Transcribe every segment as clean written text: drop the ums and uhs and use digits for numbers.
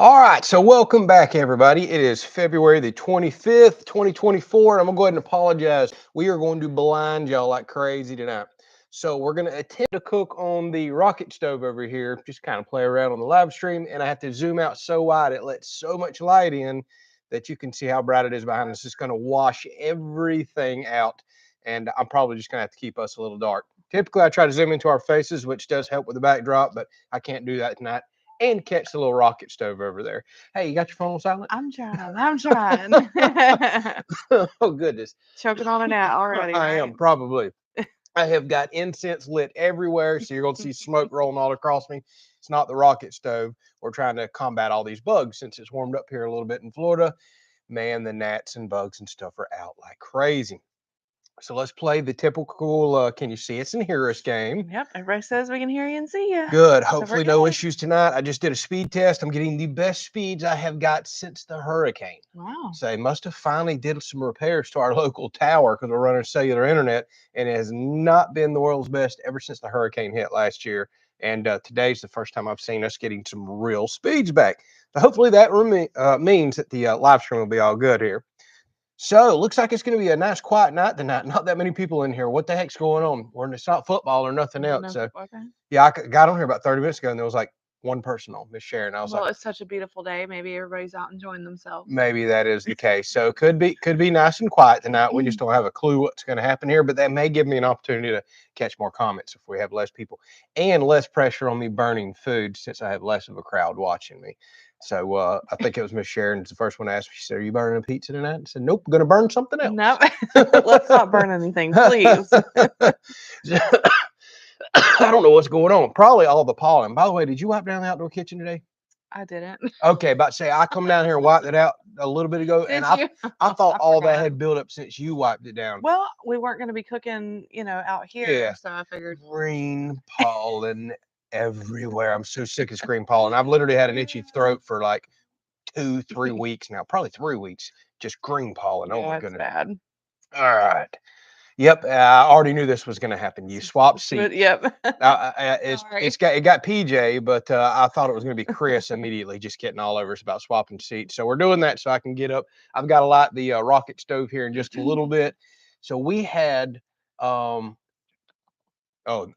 All right, so welcome back, everybody. It is February the 25th, 2024. I'm gonna go ahead and apologize. We are going to blind y'all like crazy tonight. So we're gonna attempt to cook on the rocket stove over here, just kind of play around on the live stream, and I have to zoom out so wide it lets so much light in that you can see how bright it is behind us. It's gonna wash everything out, and I'm probably just gonna have to keep us a little dark. Typically, I try to zoom into our faces, which does help with the backdrop, but I can't do that tonight and catch the little rocket stove over there. Hey, you got your phone on silent? I'm trying. I'm trying. Oh, goodness. Choking on it out already, I right? am probably. I have got incense lit everywhere, so you're going to see smoke rolling all across me. It's not the rocket stove. We're trying to combat all these bugs since it's warmed up here a little bit in Florida. Man, the gnats and bugs and stuff are out like crazy. So let's play the typical can you see us and hear us game. Yep. Everybody says we can hear you and see you. Good. So we're Hopefully, no good. issues tonight. I just did a speed test. I'm getting the best speeds I have got since the hurricane. Wow. So they must have finally did some repairs to our local tower because we're running cellular internet, and it has not been the world's best ever since the hurricane hit last year. And today's the first time I've seen us getting some real speeds back. So hopefully that means that the live stream will be all good here. So looks like it's going to be a nice quiet night tonight. Not that many people in here. What the heck's going on? It's not football or nothing else. No, So okay. yeah, I got on here about 30 minutes ago, and there was like one person on, Miss Sharon. I was Well, like, it's such a beautiful day. Maybe everybody's out enjoying themselves. maybe that is the case. So could be nice and quiet tonight. We just don't have a clue what's going to happen here, but that may give me an opportunity to catch more comments if we have less people and less pressure on me burning food since I have less of a crowd watching me. So I think it was Miss Sharon's the first one to ask me. She said, "Are you burning a pizza tonight?" I said, "Nope, going to burn something else." No. Let's not burn anything, please. I don't know what's going on. Probably all the pollen. By the way, did you wipe down the outdoor kitchen today? I didn't. Okay, about to say I come down here and wiped it out a little bit ago, and Did I you? I thought I all that forgot. had built up since you wiped it down. Well, we weren't going to be cooking, out here, Yeah, so I figured. green pollen everywhere. I'm so sick of green pollen. I've literally had an itchy throat for like 2, 3 weeks now, probably 3 weeks. Just green pollen. Oh my Yeah, it's goodness. bad. All right. Yep, I already knew this was going to happen. You swapped seats. Yep. It's Sorry. got PJ, but I thought it was going to be Chris immediately, just getting all over us about swapping seats. So we're doing that so I can get up. I've got to light the rocket stove here in just a little bit. So we had, oh,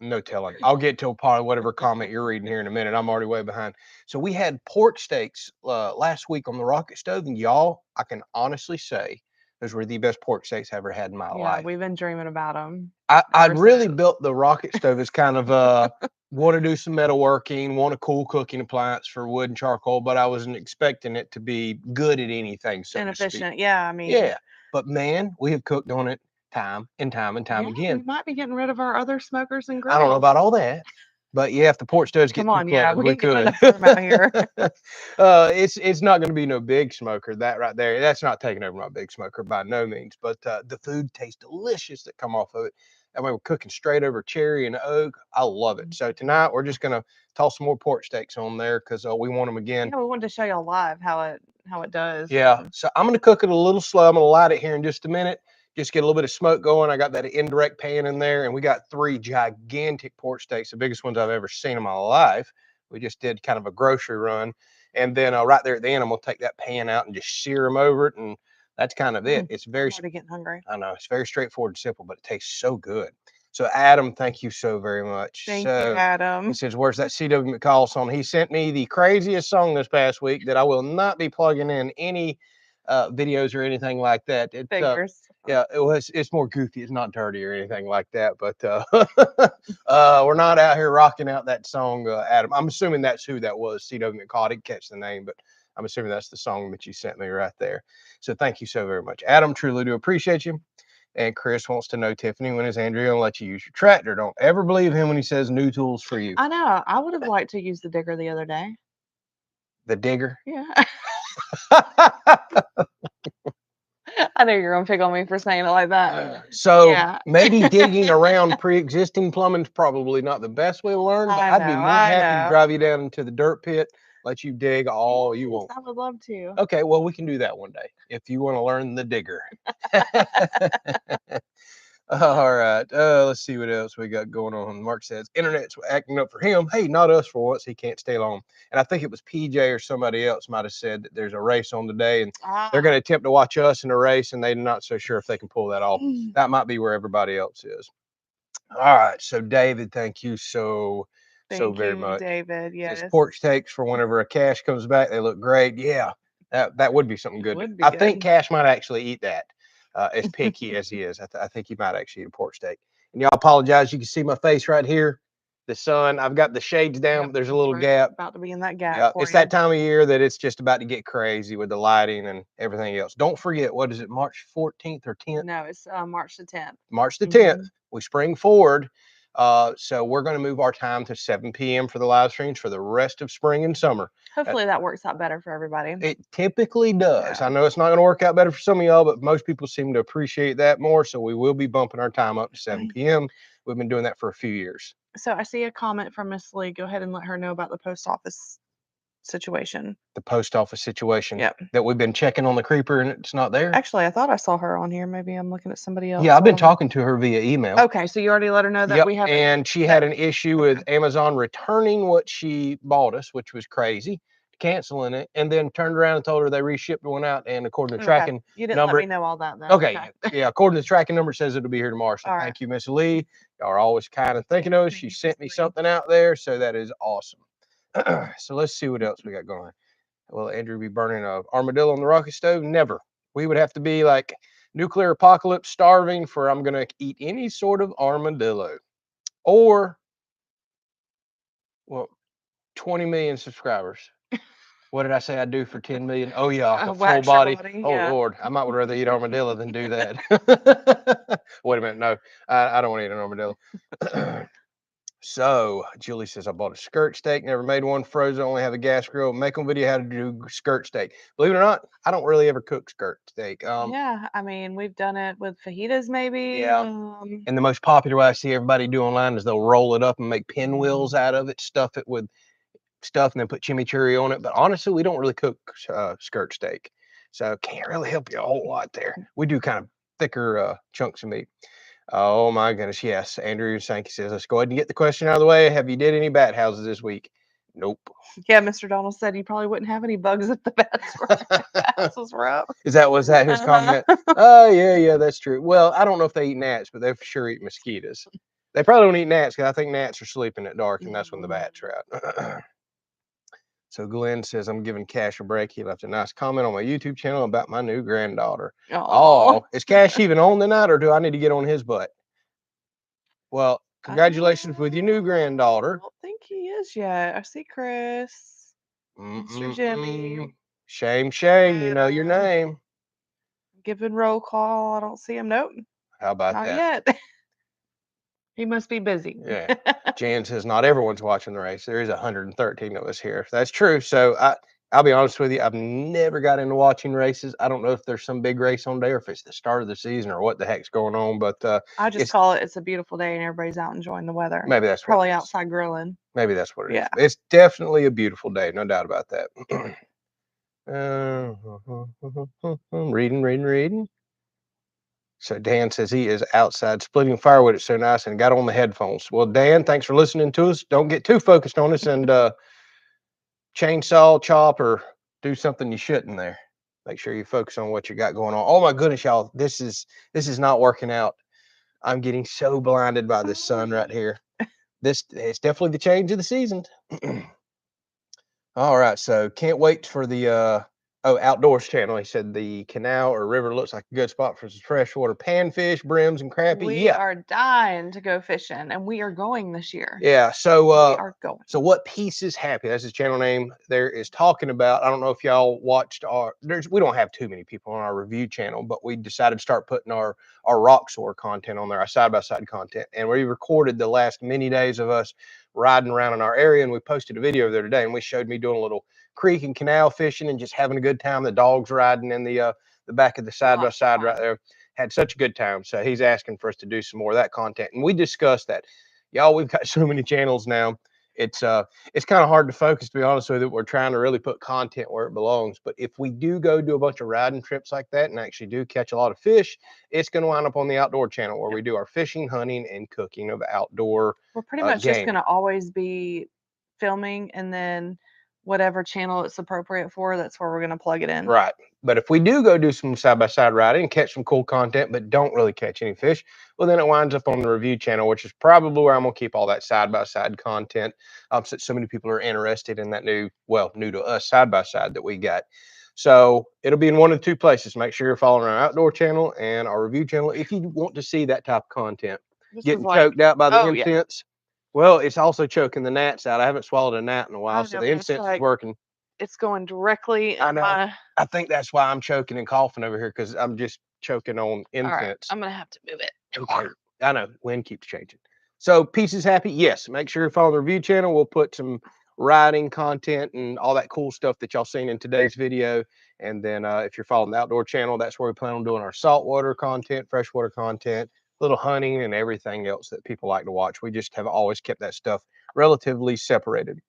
no telling. I'll get to probably whatever comment you're reading here in a minute. I'm already way behind. So we had pork steaks last week on the rocket stove, and y'all, I can honestly say those were the best pork steaks I ever had in my Yeah, life. we've been dreaming about them I'd ever really since. built the rocket stove as kind of want to do some metalworking, want a cool cooking appliance for wood and charcoal, but I wasn't expecting it to be good at anything, so to speak. Inefficient. Yeah, I mean, Yeah, but man, we have cooked on it time and time and time yeah, we again. might be getting rid of our other smokers and I don't know grills. about all that, but yeah, if the porch does Come get too on, yeah, cluttered, we we ain't got could. enough room out here. It's not going to be no big smoker. That right there, that's not taking over my big smoker by no means. But the food tastes delicious that come off of it. That way we're cooking straight over cherry and oak. I love it. So tonight we're just gonna toss some more pork steaks on there because we want them again. Yeah, we wanted to show y'all live how it does. Yeah. So I'm gonna cook it a little slow. I'm gonna light it here in just a minute. Just get a little bit of smoke going. I got that indirect pan in there, and we got 3 gigantic pork steaks, the biggest ones I've ever seen in my life. We just did kind of a grocery run, and then right there at the end, I'm gonna take that pan out and just sear them over it, and that's kind of it. It's I'm very, already getting hungry. I know it's very straightforward and simple, but it tastes so good. So Adam, thank you so very much. Thank you, So he Adam. says, "Where's that CW McCall song?" He sent me the craziest song this past week that I will not be plugging in any videos or anything like that. Figures. Yeah, it's more goofy. It's not dirty or anything like that. But we're not out here rocking out that song, Adam. I'm assuming that's who that was. CW McCall. I didn't catch the name, but I'm assuming that's the song that you sent me right there. So thank you so very much, Adam. Truly do appreciate you. And Chris wants to know, Tiffany, when is Andrea gonna let you use your tractor? Don't ever believe him when he says new tools for you. I know. I would have liked to use the digger the other day. The digger. Yeah. I know you're gonna pick on me for saying it like that. So Yeah. maybe digging around pre-existing plumbing is probably not the best way to learn, but I I'd be know, more than I happy to know. drive you down into the dirt pit, let you dig all you Yes, want. I would love to. Okay, well, we can do that one day if you want to learn the digger. All right. Let's see what else we got going on. Mark says internet's acting up for him. Hey, not us for once. He can't stay long. And I think it was PJ or somebody else might have said that there's a race on today, and they're going to attempt to watch us in a race, and they're not so sure if they can pull that off. That might be where everybody else is. All right. So David, thank you so very much. David. Says Yes. pork steaks for whenever a Cash comes back. They look great. Yeah, that would be something good. Would be I think good. Cash might actually eat that. As picky as he is, I think he might actually eat a pork steak. And y'all apologize. You can see my face right here. The sun. I've got the shades down, but there's a little gap. About to be in that gap. Yeah, for it's you. that time of year that it's just about to get crazy with the lighting and everything else. Don't forget, what is it, March 14th or 10th? No, it's March the 10th. March the 10th. We spring forward. So we're going to move our time to 7 p.m. for the live streams for the rest of spring and summer. Hopefully that works out better for everybody. It typically does. Yeah. I know it's not going to work out better for some of y'all, but most people seem to appreciate that more. So we will be bumping our time up to 7 p.m. We've been doing that for a few years. So I see a comment from Miss Lee. Go ahead and let her know about the post office situation. The post office situation. Yep. That we've been checking on the creeper and it's not there. Actually, I thought I saw her on here. Maybe I'm looking at somebody else. Yeah, I've been talking to her via email. Okay, so you already let her know that we have. And she had an issue with Amazon returning what she bought us, which was crazy, canceling it, and then turned around and told her they reshipped one out. And according to the tracking you didn't number, let me know all that though. Okay, yeah, according to the tracking number, it says it'll be here tomorrow. So thank you, Miss Lee. Y'all are always kind of thinking of us. She sent me something out there, so that is awesome. So let's see what else we got going. Will Andrew be burning an armadillo on the rocket stove? Never. We would have to be like nuclear apocalypse, starving for I'm going to eat any sort of armadillo. Or, well, 20 million subscribers. What did I say I'd do for 10 million? Oh, yeah, a full body. Oh, Lord. I might would rather eat armadillo than do that. Wait a minute. No, I don't want to eat an armadillo. So Julie says, I bought a skirt steak, never made one, frozen, only have a gas grill. Make one video how to do skirt steak. Believe it or not, I don't really ever cook skirt steak. Yeah, I mean, we've done it with fajitas maybe. Yeah. And the most popular way I see everybody do online is they'll roll it up and make pinwheels out of it, stuff it with stuff, and then put chimichurri on it. But honestly, we don't really cook skirt steak. So can't really help you a whole lot there. We do kind of thicker chunks of meat. Oh my goodness, yes. Andrew Sankey says, let's go ahead and get the question out of the way. Have you did any bat houses this week? Nope. Yeah, Mr. Donald said you probably wouldn't have any bugs if the houses were up. Was that his comment? Oh, yeah, that's true. Well, I don't know if they eat gnats, but they for sure eat mosquitoes. They probably don't eat gnats because I think gnats are sleeping at dark, and that's when the bats are out. So Glenn says, I'm giving Cash a break. He left a nice comment on my YouTube channel about my new granddaughter. Oh, is Cash even on tonight, or do I need to get on his butt? Well, congratulations with your new granddaughter. I don't think he is yet. I see Chris. Mr. Jimmy. Shame. You know your name. Giving roll call. I don't see him. Nope. How about Not that? yet. He must be busy. Yeah. Jan says not everyone's watching the race. There is 113 of us here. That's true. So I'll be honest with you. I've never got into watching races. I don't know if there's some big race on there, if it's the start of the season or what the heck's going on. But I just call it's a beautiful day and everybody's out enjoying the weather. Maybe that's probably outside grilling. Maybe that's what it is. It's definitely a beautiful day, no doubt about that. Reading. So Dan says he is outside splitting firewood. It's so nice, and got on the headphones. Well, Dan, thanks for listening to us. Don't get too focused on us, and chainsaw, chop, or do something you shouldn't there. Make sure you focus on what you got going on. Oh my goodness, y'all, this is not working out. I'm getting so blinded by this sun right here. It's definitely the change of the season. All right, so can't wait for the Outdoors channel. He said the canal or river looks like a good spot for some freshwater panfish, brims, and crappie. We are dying to go fishing, and we are going this year. Yeah, so we are going. So what piece is happy? That's his channel name. There is talking about. I don't know if y'all watched we don't have too many people on our review channel, but we decided to start putting our rock soar content on there, our side by side content, and we recorded the last many days of us riding around in our area, and we posted a video there today, and we showed me doing a little creek and canal fishing and just having a good time. The dogs riding in the back of the side by side right there. Had such a good time. So he's asking for us to do some more of that content, and we discussed that. Y'all, we've got so many channels now, It's kind of hard to focus, to be honest with you. We're trying to really put content where it belongs. But if we do go do a bunch of riding trips like that and actually do catch a lot of fish, it's going to wind up on the outdoor channel where we do our fishing, hunting, and cooking of outdoor We're pretty much just game. gonna always be filming, and then whatever channel it's appropriate for, that's where we're gonna plug it in. Right. But if we do go do some side-by-side riding and catch some cool content, but don't really catch any fish, well, then it winds up on the review channel, which is probably where I'm going to keep all that side-by-side content, since so many people are interested in that new to us side-by-side that we got. So it'll be in one of two places. Make sure you're following our outdoor channel and our review channel if you want to see that type of content. This Getting is like, choked out by the oh yeah, incense. Well, it's also choking the gnats out. I haven't swallowed a gnat in a I while, so know, the but it's incense is like working. it's going directly I in know. my. I think that's why I'm choking and coughing over here, because I'm just choking on All right, incense. I'm gonna have to move it. Okay. I know. Wind keeps changing. So Peace is happy. Yes. Make sure you follow the review channel. We'll put some riding content and all that cool stuff that y'all seen in today's video. And then if you're following the outdoor channel, that's where we plan on doing our saltwater content, freshwater content, little hunting, and everything else that people like to watch. We just have always kept that stuff relatively separated.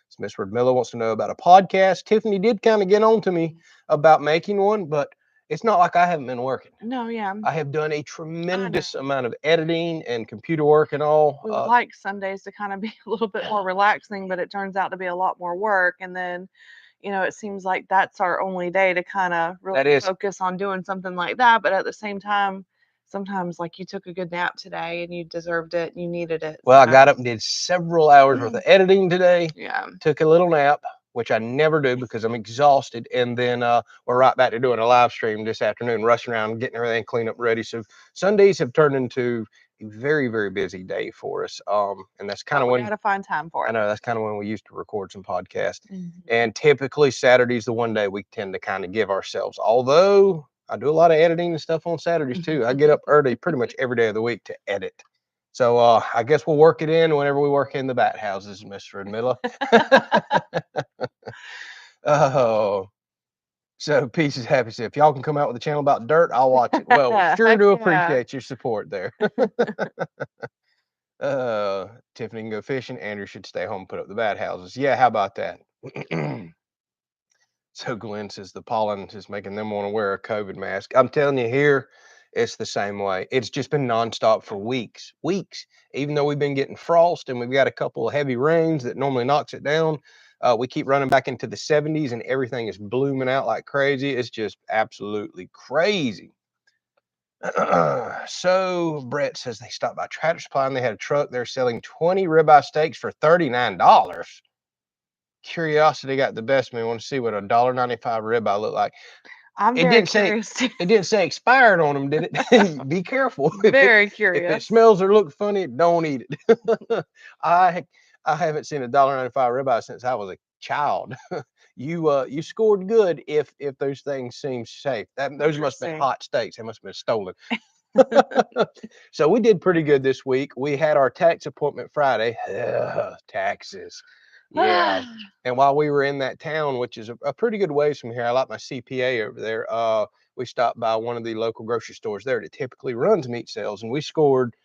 So Miss Miller wants to know about a podcast. Tiffany did kind of get on to me about making one, but it's not like I haven't been working. No, yeah, I have done a tremendous amount of editing and computer work and all. we would like Sundays to kind of be a little bit more relaxing, but it turns out to be a lot more work. And then, it seems like that's our only day to kind of really focus on doing something like that. But at the same time, sometimes like you took a good nap today and you deserved it and you needed it. Well, I got up and did several hours worth of editing today. Yeah. Took a little nap, which I never do because I'm exhausted. And then we're right back to doing a live stream this afternoon, rushing around, getting everything cleaned up ready. So Sundays have turned into a very, very busy day for us. And that's kind of when we gotta find time for it. I know that's kind of when we used to record some podcasts. Mhm. And typically Saturday's the one day we tend to kind of give ourselves. Although I do a lot of editing and stuff on Saturdays too. I get up early pretty much every day of the week to edit. So I guess we'll work it in whenever we work in the bat houses, Mr. and Miller. Oh, so Peace is happy. So if y'all can come out with a channel about dirt, I'll watch it. Well, sure do appreciate your support there. Tiffany can go fishing. Andrew should stay home and put up the bat houses. Yeah, how about that? So Glenn says the pollen is making them want to wear a COVID mask. I'm telling you here, it's the same way. It's just been nonstop for weeks. Even though we've been getting frost and we've got a couple of heavy rains that normally knocks it down, we keep running back into the 70s and everything is blooming out like crazy. It's just absolutely crazy. So Brett says they stopped by Tractor Supply and they had a truck. They're selling 20 ribeye steaks for $39. Curiosity got the best of me. I want to see what a $1.95 ribeye look like. I'm very curious too. It didn't say expired on them, did it? Be careful. Very curious. If it smells or looks funny, don't eat it. I haven't seen a $1.95 ribeye since I was a child. You scored good if those things seem safe. Those must have been hot steaks. They must have been stolen. So we did pretty good this week. We had our tax appointment Friday. Taxes. Yeah. And while we were in that town, which is a pretty good ways from here, I like my CPA over there. We stopped by one of the local grocery stores there that typically runs meat sales, and we scored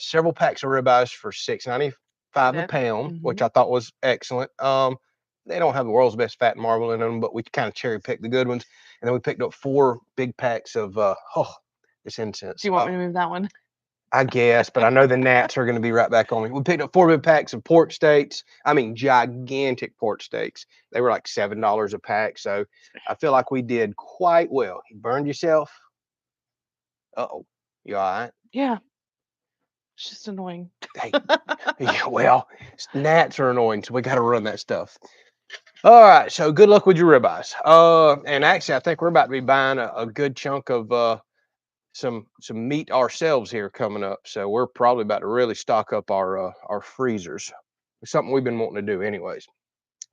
several packs of ribeyes for $6.95 a pound, which I thought was excellent. They don't have the world's best fat and marble in them, but we kind of cherry picked the good ones. And then we picked up 4 big packs of this incense. Do you want me to move that one? I guess, but I know the gnats are going to be right back on me. We picked up 4 big packs of pork steaks. I mean, gigantic pork steaks. They were like $7 a pack. So I feel like we did quite well. You burned yourself? Uh-oh. You all right? Yeah. It's just annoying. Hey, yeah, well, gnats are annoying, so we got to run that stuff. All right, so good luck with your ribeyes. And actually, I think we're about to be buying a good chunk of some meat ourselves here coming up. So we're probably about to really stock up our freezers. It's something we've been wanting to do anyways.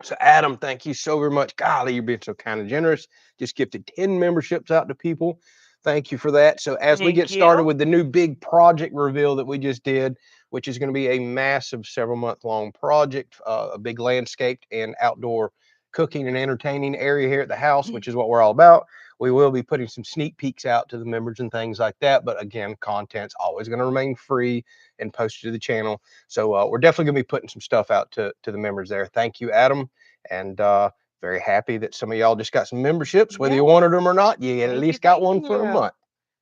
So Adam, thank you so very much. Golly, you're being so kind and generous. Just gifted 10 memberships out to people. Thank you for that. So as we get started with the new big project reveal that we just did, which is going to be a massive several month long project, a big landscaped and outdoor cooking and entertaining area here at the house, which is what we're all about. We will be putting some sneak peeks out to the members and things like that. But again, content's always going to remain free and posted to the channel. So we're definitely going to be putting some stuff out to the members there. Thank you, Adam. And very happy that some of y'all just got some memberships, whether you wanted them or not. You at least got one for a month.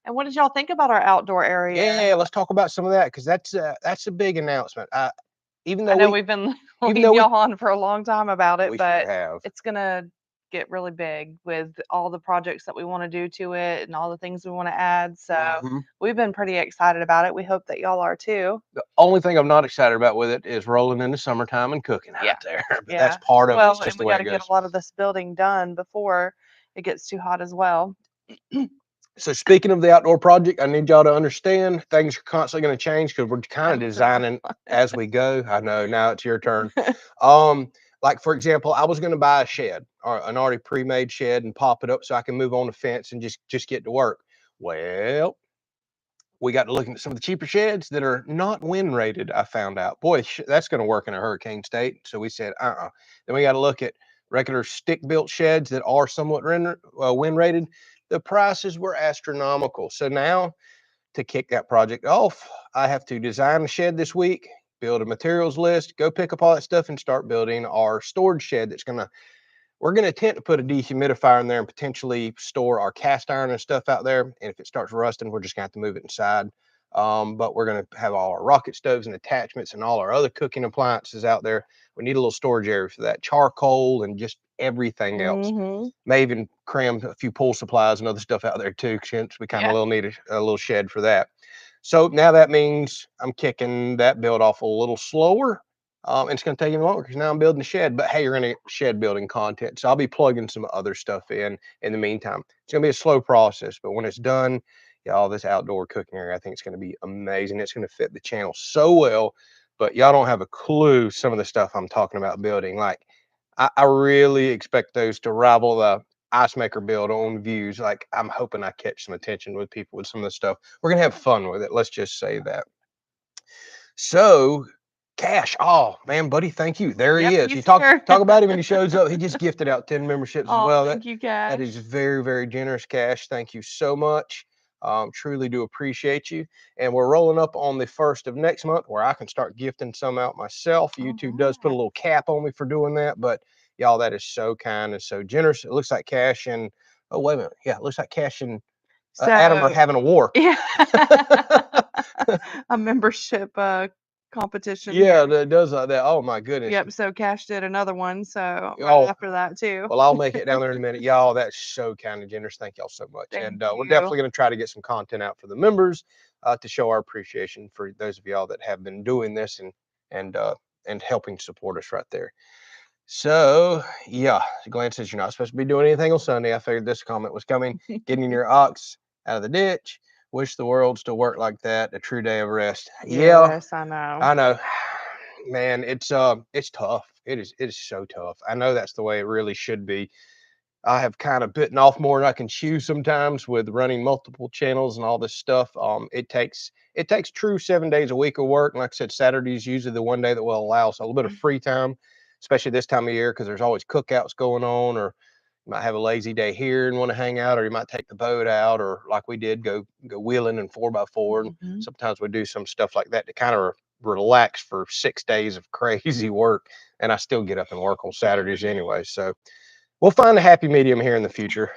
And what did y'all think about our outdoor area? Yeah, let's talk about some of that, because that's a big announcement. Even though I know we've been leading y'all on for a long time about it, but it's gonna get really big with all the projects that we want to do to it and all the things we want to add. So we've been pretty excited about it. We hope that y'all are too. The only thing I'm not excited about with it is rolling into summertime and cooking out there. But that's part of it. It's just the way it goes. We got to get a lot of this building done before it gets too hot as well. So speaking of the outdoor project, I need y'all to understand things are constantly going to change, because we're kind of designing as we go. I know, now it's your turn. Like for example, I was going to buy a shed, or an already pre-made shed, and pop it up so I can move on the fence and just get to work. Well, we got to looking at some of the cheaper sheds that are not wind rated. I found out, boy, that's going to work in a hurricane state. So we said, Then we got to look at regular stick built sheds that are somewhat wind rated. The prices were astronomical. So now, to kick that project off, I have to design a shed this week, build a materials list, go pick up all that stuff, and start building our storage shed we're going to attempt to put a dehumidifier in there and potentially store our cast iron and stuff out there. And if it starts rusting, we're just going to have to move it inside. But we're going to have all our rocket stoves and attachments and all our other cooking appliances out there. We need a little storage area for that, charcoal and just everything else. May even cram a few pool supplies and other stuff out there too, since we kind of need a little shed for that. So now that means I'm kicking that build off a little slower. And it's going to take even longer, because now I'm building a shed. But hey, you're going to get shed building content, so I'll be plugging some other stuff in the meantime. It's going to be a slow process, but when it's done, y'all, this outdoor cooking area, I think it's going to be amazing. It's going to fit the channel so well. But y'all don't have a clue some of the stuff I'm talking about building. Like, I really expect those to rival the ice maker build on views. Like, I'm hoping I catch some attention with people with some of the stuff. We're going to have fun with it. Let's just say that. So, Cash, oh man, buddy, thank you. There he is. You talk about him when he shows up. He just gifted out 10 memberships as well. Thank you, Cash. That is very, very generous, Cash. Thank you so much. Truly do appreciate you. And we're rolling up on the 1st of next month, where I can start gifting some out myself. YouTube does put a little cap on me for doing that, but y'all, that is so kind and so generous. It looks like Cash and wait a minute. Yeah, it looks like Cash and Adam are having a war. Yeah. A membership competition. Yeah, that does like that. Oh my goodness. Yep. So Cash did another one. So right after that too. Well, I'll make it down there in a minute. Y'all, that's so kind of generous. Thank y'all so much. And we're definitely going to try to get some content out for the members to show our appreciation for those of y'all that have been doing this and helping support us right there. So yeah, Glenn says you're not supposed to be doing anything on Sunday. I figured this comment was coming. Getting your ox out of the ditch. Wish the world still worked like that. A true day of rest. Yes, I know. I know, man. It's tough. It is so tough. I know that's the way it really should be. I have kind of bitten off more than I can chew sometimes with running multiple channels and all this stuff. It takes true 7 days a week of work. And like I said, Saturday is usually the one day that will allow us a little bit of free time, especially this time of year, because there's always cookouts going on, or you might have a lazy day here and want to hang out, or you might take the boat out, or like we did, go wheeling and 4x4. And sometimes we do some stuff like that to kind of relax for 6 days of crazy work. And I still get up and work on Saturdays anyway. So we'll find a happy medium here in the future.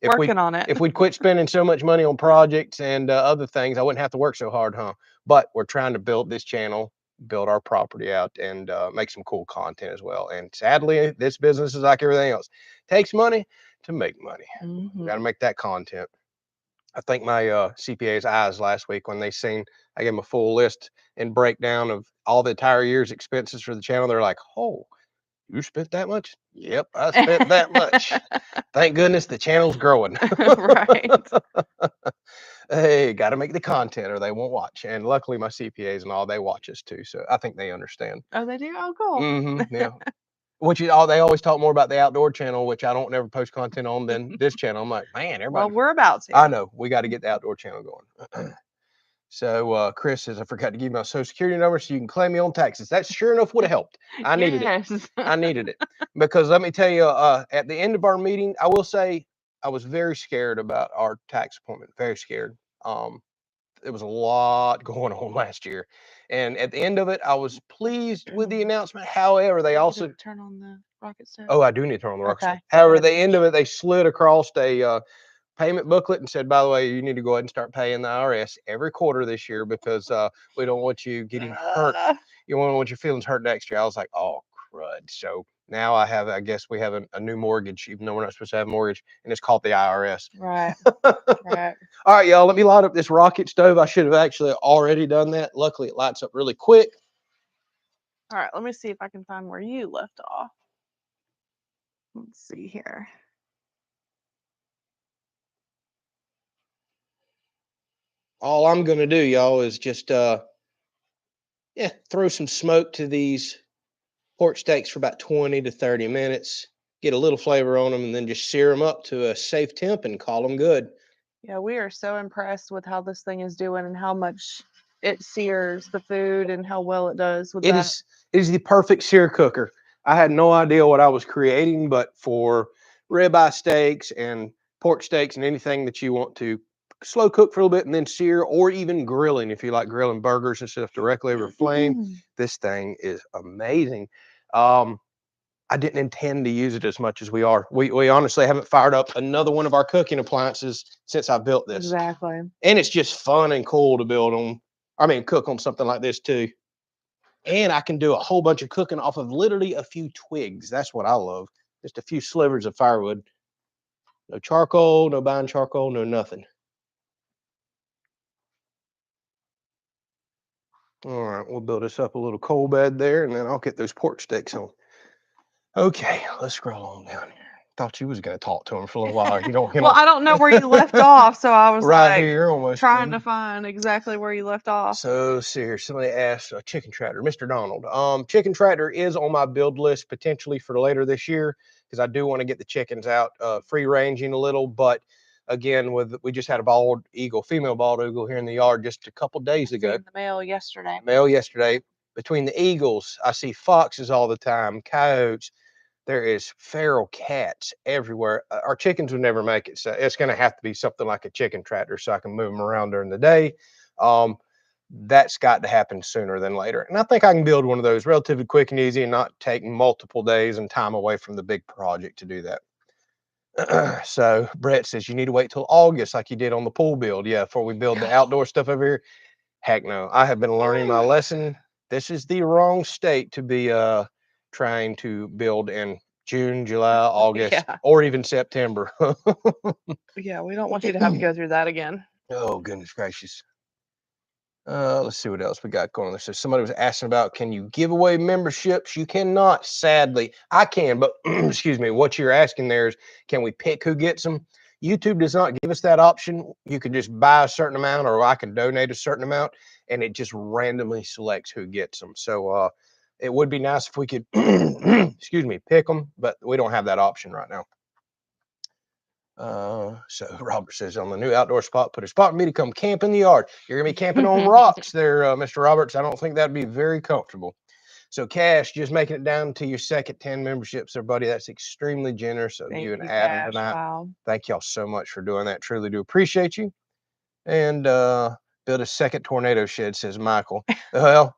Working on it. If we'd quit spending so much money on projects and other things, I wouldn't have to work so hard, huh? But we're trying to build this channel, build our property out, and make some cool content as well. And sadly, this business is like everything else. It takes money to make money. We got to make that content. I think my CPA's eyes last week when they seen I gave them a full list and breakdown of all the entire year's expenses for the channel. They're like, oh, you spent that much? Yep, I spent that much. Thank goodness the channel's growing. Right. Hey, got to make the content or they won't watch. And luckily my CPAs and all, they watch us too. So I think they understand. Oh, they do? Oh, cool. Yeah. Which they always talk more about the outdoor channel, which I don't never post content on, than this channel. I'm like, man, everybody. Well, we're about to. I know. We got to get the outdoor channel going. So Chris says, I forgot to give you my social security number so you can claim me on taxes. That sure enough would have helped. I needed it. I needed it. Because let me tell you, at the end of our meeting, I will say I was very scared about our tax appointment. Very scared. There was a lot going on last year. And at the end of it, I was pleased with the announcement. However, they also turn on the rocket stove. Oh, I do need to turn on the rocket stove. Okay. However, at the end of it, they slid across a payment booklet and said, by the way, you need to go ahead and start paying the IRS every quarter this year because we don't want you getting hurt. You don't want your feelings hurt next year. I was like, oh, crud. So now I guess we have a new mortgage, even though we're not supposed to have a mortgage, and it's called the IRS. Right. Right. All right, y'all, let me light up this rocket stove. I should have actually already done that. Luckily, it lights up really quick. All right, let me see if I can find where you left off. Let's see here. All I'm going to do, y'all, is just throw some smoke to these pork steaks for about 20 to 30 minutes, get a little flavor on them, and then just sear them up to a safe temp and call them good. Yeah, we are so impressed with how this thing is doing and how much it sears the food and how well it does with that. It is the perfect sear cooker. I had no idea what I was creating, but for ribeye steaks and pork steaks and anything that you want to slow cook for a little bit and then sear, or even grilling if you like grilling burgers and stuff directly over the flame, this thing is amazing. I didn't intend to use it as much as we are. We honestly haven't fired up another one of our cooking appliances since I built this. Exactly. And it's just fun and cool to build on. I mean, cook on something like this too. And I can do a whole bunch of cooking off of literally a few twigs. That's what I love. Just a few slivers of firewood. No charcoal, no buying charcoal, no nothing. All right, we'll build us up a little coal bed there, and then I'll get those pork steaks on. Okay, let's scroll on down here. Thought you was going to talk to him for a little while. You don't. Well, I don't know where you left off, so I was right like here, almost trying to find exactly where you left off. So serious. Somebody asked Chicken Tractor, Mr. Donald. Chicken Tractor is on my build list potentially for later this year because I do want to get the chickens out free ranging a little. But again, we just had a bald eagle, female bald eagle here in the yard just a couple days ago. In the mail yesterday. Between the eagles, I see foxes all the time, coyotes. There is feral cats everywhere. Our chickens would never make it. So it's going to have to be something like a chicken tractor so I can move them around during the day. That's got to happen sooner than later. And I think I can build one of those relatively quick and easy and not take multiple days and time away from the big project to do that. So Brett says you need to wait till August like you did on the pool build. Yeah, before we build the outdoor stuff over here. Heck no. I have been learning my lesson. This is the wrong state to be trying to build in June, July, August, or even September. Yeah, we don't want you to have to go through that again. Oh, goodness gracious. Let's see what else we got going on. So somebody was asking about, can you give away memberships? You cannot, sadly. I can, but excuse me, what you're asking there is, can we pick who gets them? YouTube does not give us that option. You can just buy a certain amount, or I can donate a certain amount, and it just randomly selects who gets them. So it would be nice if we could, excuse me, pick them, but we don't have that option right now. So Robert says, on the new outdoor spot, put a spot for me to come camp in the yard. You're gonna be camping on rocks there, Mr. Roberts. I don't think that'd be very comfortable. So Cash, just making it down to your second 10 memberships there, buddy. That's extremely generous of you and Adam tonight. Wow. Thank y'all so much for doing that. Truly do appreciate you. And build a second tornado shed, says Michael. Well,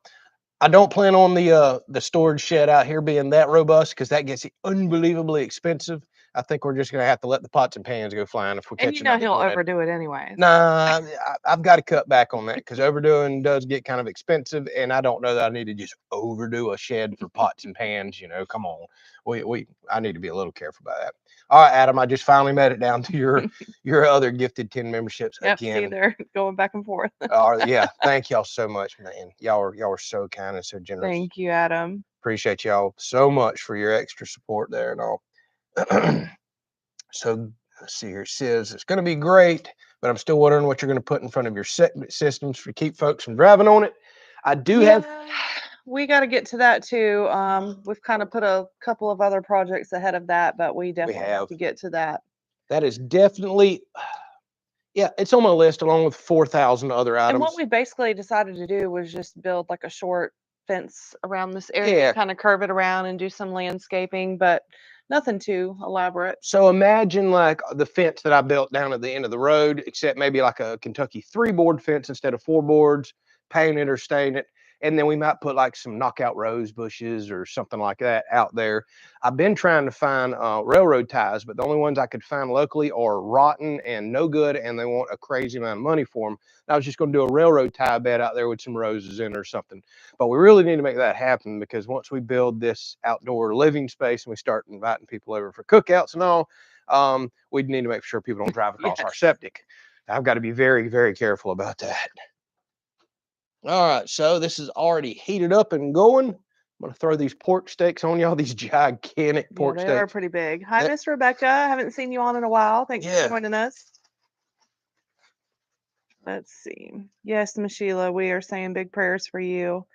I don't plan on the storage shed out here being that robust because that gets unbelievably expensive. I think we're just going to have to let the pots and pans go flying if we catch it. And he'll overdo it anyway. Nah, I've got to cut back on that because overdoing does get kind of expensive, and I don't know that I need to just overdo a shed for pots and pans. Come on, I need to be a little careful about that. All right, Adam, I just finally made it down to your other gifted 10 memberships again. See, they're going back and forth. Yeah, thank y'all so much, man. Y'all are so kind and so generous. Thank you, Adam. Appreciate y'all so much for your extra support there and all. So let's see here. It says it's going to be great, but I'm still wondering what you're going to put in front of your systems to keep folks from driving on it. I do have. We got to get to that too. We've kind of put a couple of other projects ahead of that, but we definitely have to get to that. That is definitely. Yeah, it's on my list along with 4,000 other And items. what we basically decided to do was just build like a short fence around this area, Yeah. kind of curve it around and do some landscaping, but nothing too elaborate. So imagine like the fence that I built down at the end of the road, except maybe like a Kentucky 3-board fence instead of 4 boards, paint it or stain it. And then we might put like some knockout rose bushes or something like that out there. I've been trying to find railroad ties, but the only ones I could find locally are rotten and no good, and they want a crazy amount of money for them. I was just going to do a railroad tie bed out there with some roses in or something. But we really need to make that happen, because once we build this outdoor living space and we start inviting people over for cookouts and all, we need to make sure people don't drive across our Yes. septic. I've got to be very, very careful about that. All right, so this is already heated up and going. I'm gonna throw these pork steaks on y'all. These gigantic Yeah, pork they are steaks. pretty big. Hi, That- Miss Rebecca. Haven't seen you on in a while. Thanks Yeah. for joining us. Let's see. Yes, Miss Sheila, we are saying big prayers for you,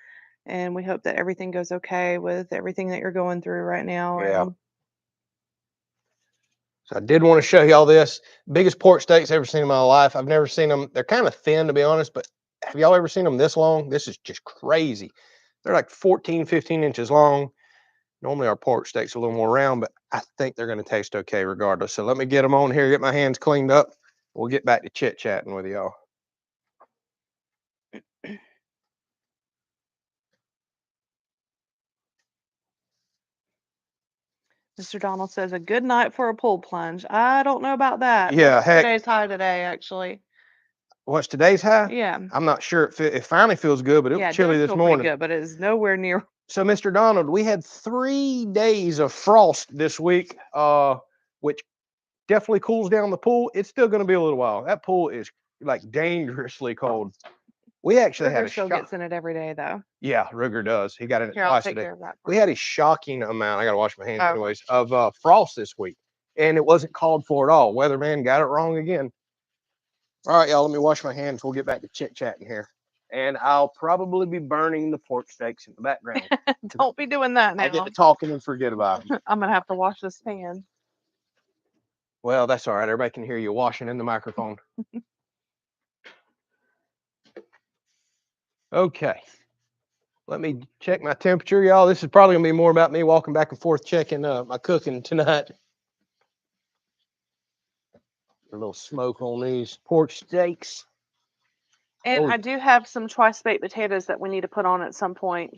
and we hope that everything goes okay with everything that you're going through right now. Yeah. And So I did want to show y'all this. Biggest pork steaks I've ever seen in my life. I've never seen them. They're kind of thin, to be honest, but have y'all ever seen them this long? This is just crazy. They're like 14, 15 inches long. Normally our pork steaks are a little more round, but I think they're going to taste okay regardless. So let me get them on here, get my hands cleaned up. We'll get back to chit-chatting with y'all. Mr. Donald says a good night for a pool plunge. I don't know about that. Yeah, What's heck. today's high today, actually? What's today's high? Yeah. I'm not sure. It finally feels good, but it Yeah, was it chilly does this feel pretty morning. good, but it is nowhere near. So, Mr. Donald, we had 3 days of frost this week, which definitely cools down the pool. It's still going to be a little while. That pool is like dangerously cold. We actually had Ruger a still shock. gets in it every day, though. Yeah, Ruger does. He got in it Here, I'll twice a take day. care of that. We had a shocking amount. I got to wash my hands Oh. anyways, of frost this week, and it wasn't called for at all. Weatherman got it wrong again. All right, y'all, let me wash my hands. We'll get back to chit-chatting here. And I'll probably be burning the pork steaks in the background. Don't be doing that now. I'll get to talking and forget about it. I'm gonna have to wash this pan. Well, that's all right. Everybody can hear you washing in the microphone. Okay. Let me check my temperature, y'all. This is probably gonna be more about me walking back and forth checking my cooking tonight. A little smoke on these pork steaks. And Oh. I do have some twice baked potatoes that we need to put on at some point.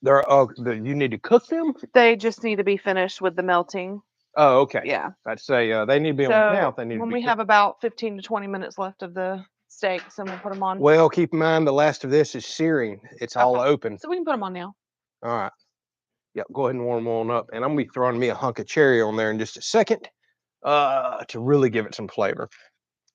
You need to cook them? They just need to be finished with the melting. Oh, okay. Yeah. I'd say they need to be on now if they need to when be we cooked. have about 15 to 20 minutes left of the steaks, and we'll put them on. Well, keep in mind the last of this is searing. It's all open. So we can put them on now. All right. Yep, go ahead and warm one up. And I'm gonna be throwing me a hunk of cherry on there in just a second to really give it some flavor.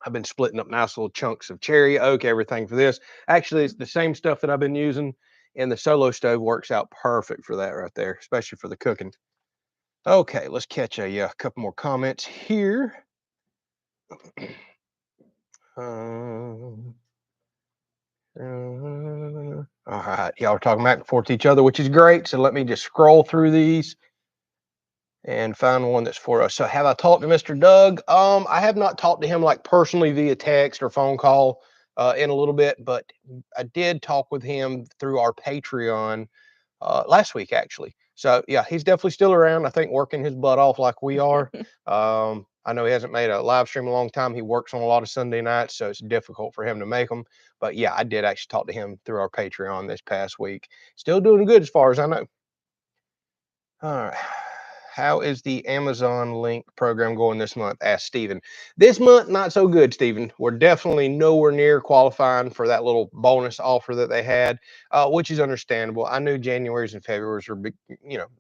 I've been splitting up nice little chunks of cherry, oak, everything for this. Actually, it's the same stuff that I've been using, and the solo stove works out perfect for that right there, especially for the cooking. Okay, let's catch a couple more comments here. All right, y'all are talking back and forth to each other, which is great. So let me just scroll through these and find one that's for us. So have I talked to Mr. Doug? I have not talked to him like personally via text or phone call in a little bit, but I did talk with him through our Patreon last week, actually. So yeah, he's definitely still around. I think working his butt off like we are. I know he hasn't made a live stream in a long time. He works on a lot of Sunday nights, so it's difficult for him to make them. But yeah, I did actually talk to him through our Patreon this past week. Still doing good as far as I know. All right. How is the Amazon link program going this month? Asked Stephen. This month, not so good, Stephen. We're definitely nowhere near qualifying for that little bonus offer that they had, which is understandable. I knew January's and February's were big,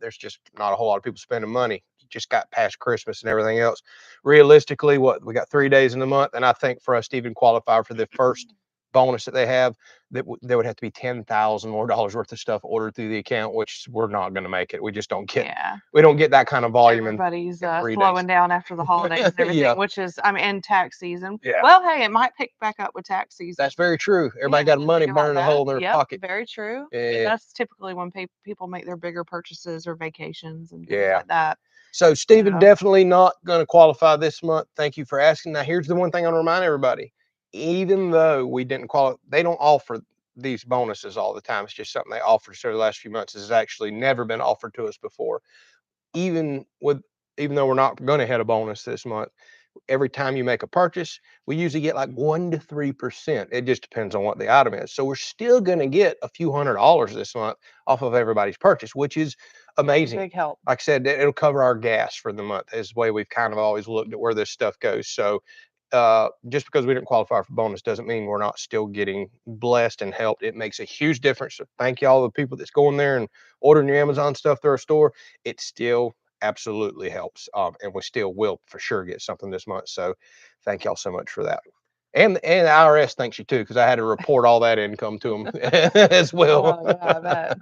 there's just not a whole lot of people spending money. Just got past Christmas and everything else. Realistically, we got 3 days in the month, and I think for us to even qualify for the first bonus that they have, there would have to be $10,000 more worth of stuff ordered through the account, which we're not going to make it. We just don't get. Yeah. We don't get that kind of volume. Everybody's in 3 slowing days. down after the holidays and everything, Yeah. which is, and tax season. Yeah. Well, hey, it might pick back up with tax season. That's very true. Everybody got money burning a hole in their pocket. Very true. Yeah. That's typically when people make their bigger purchases or vacations and things like that. So Stephen definitely not going to qualify this month. Thank you for asking. Now here's the one thing I want to remind everybody. Even though we didn't qualify, they don't offer these bonuses all the time. It's just something they offered so the last few months. Has actually never been offered to us before. Even though we're not going to hit a bonus this month, every time you make a purchase, we usually get like 1 to 3%. It just depends on what the item is. So we're still going to get a few $100s this month off of everybody's purchase, which is amazing. Big help. Like I said, it'll cover our gas for the month. Is the way we've kind of always looked at where this stuff goes. So just because we didn't qualify for bonus doesn't mean we're not still getting blessed and helped. It makes a huge difference. So thank you all the people that's going there and ordering your Amazon stuff through our store. It still absolutely helps, and we still will for sure get something this month. So thank y'all so much for that. And the IRS thanks you too, because I had to report all that income to them as well. Oh, yeah, I bet.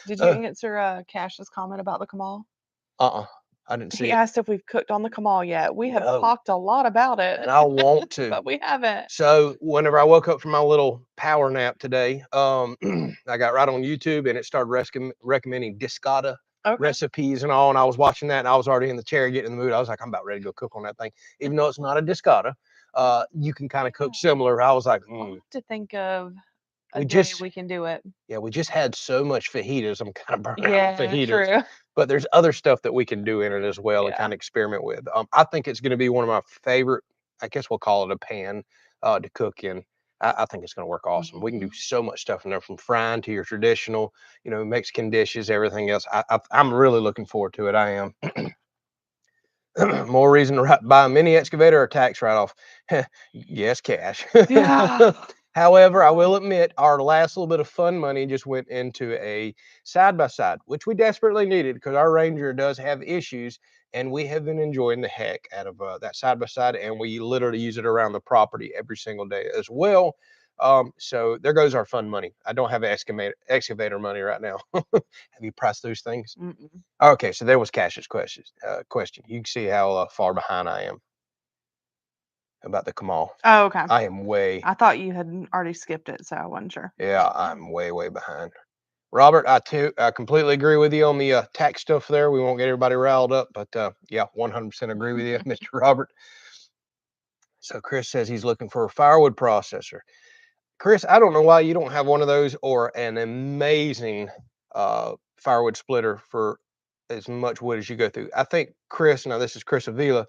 Did you answer Cash's comment about the Kamal? I didn't see He it. asked if we've cooked on the Kamal yet. We have No. talked a lot about it. And I want to. But we haven't. So whenever I woke up from my little power nap today, I got right on YouTube and it started recommending discata recipes and all. And I was watching that and I was already in the chair getting in the mood. I was like, I'm about ready to go cook on that thing. Even though it's not a discata, you can kind of cook similar. I was like, I'll have to think of a we day just we can do it. Yeah, we just had so much fajitas. I'm kind of burnt out Yeah, fajitas. true. But there's other stuff that we can do in it as well and kind of experiment with. I think it's going to be one of my favorite, I guess we'll call it a pan to cook in. I think it's going to work awesome. We can do so much stuff in there, from frying to your traditional, Mexican dishes, everything else. I'm really looking forward to it. I am. More reason to buy a mini excavator or tax write-off. Yes, cash. Yeah. However, I will admit our last little bit of fun money just went into a side-by-side, which we desperately needed because our Ranger does have issues, and we have been enjoying the heck out of that side-by-side, and we literally use it around the property every single day as well. So there goes our fun money. I don't have excavator money right now. Have you priced those things? Mm-mm. Okay, so there was Cash's question. You can see how far behind I am about the Kamal. Oh, okay. I am way. I thought you had already skipped it, so I wasn't sure. Yeah, I'm way behind. Robert, I completely agree with you on the tax stuff there. We won't get everybody riled up, but yeah, 100% agree with you, Mr. Robert. So Chris says he's looking for a firewood processor. Chris, I don't know why you don't have one of those or an amazing firewood splitter for as much wood as you go through. I think Chris, now this is Chris Avila,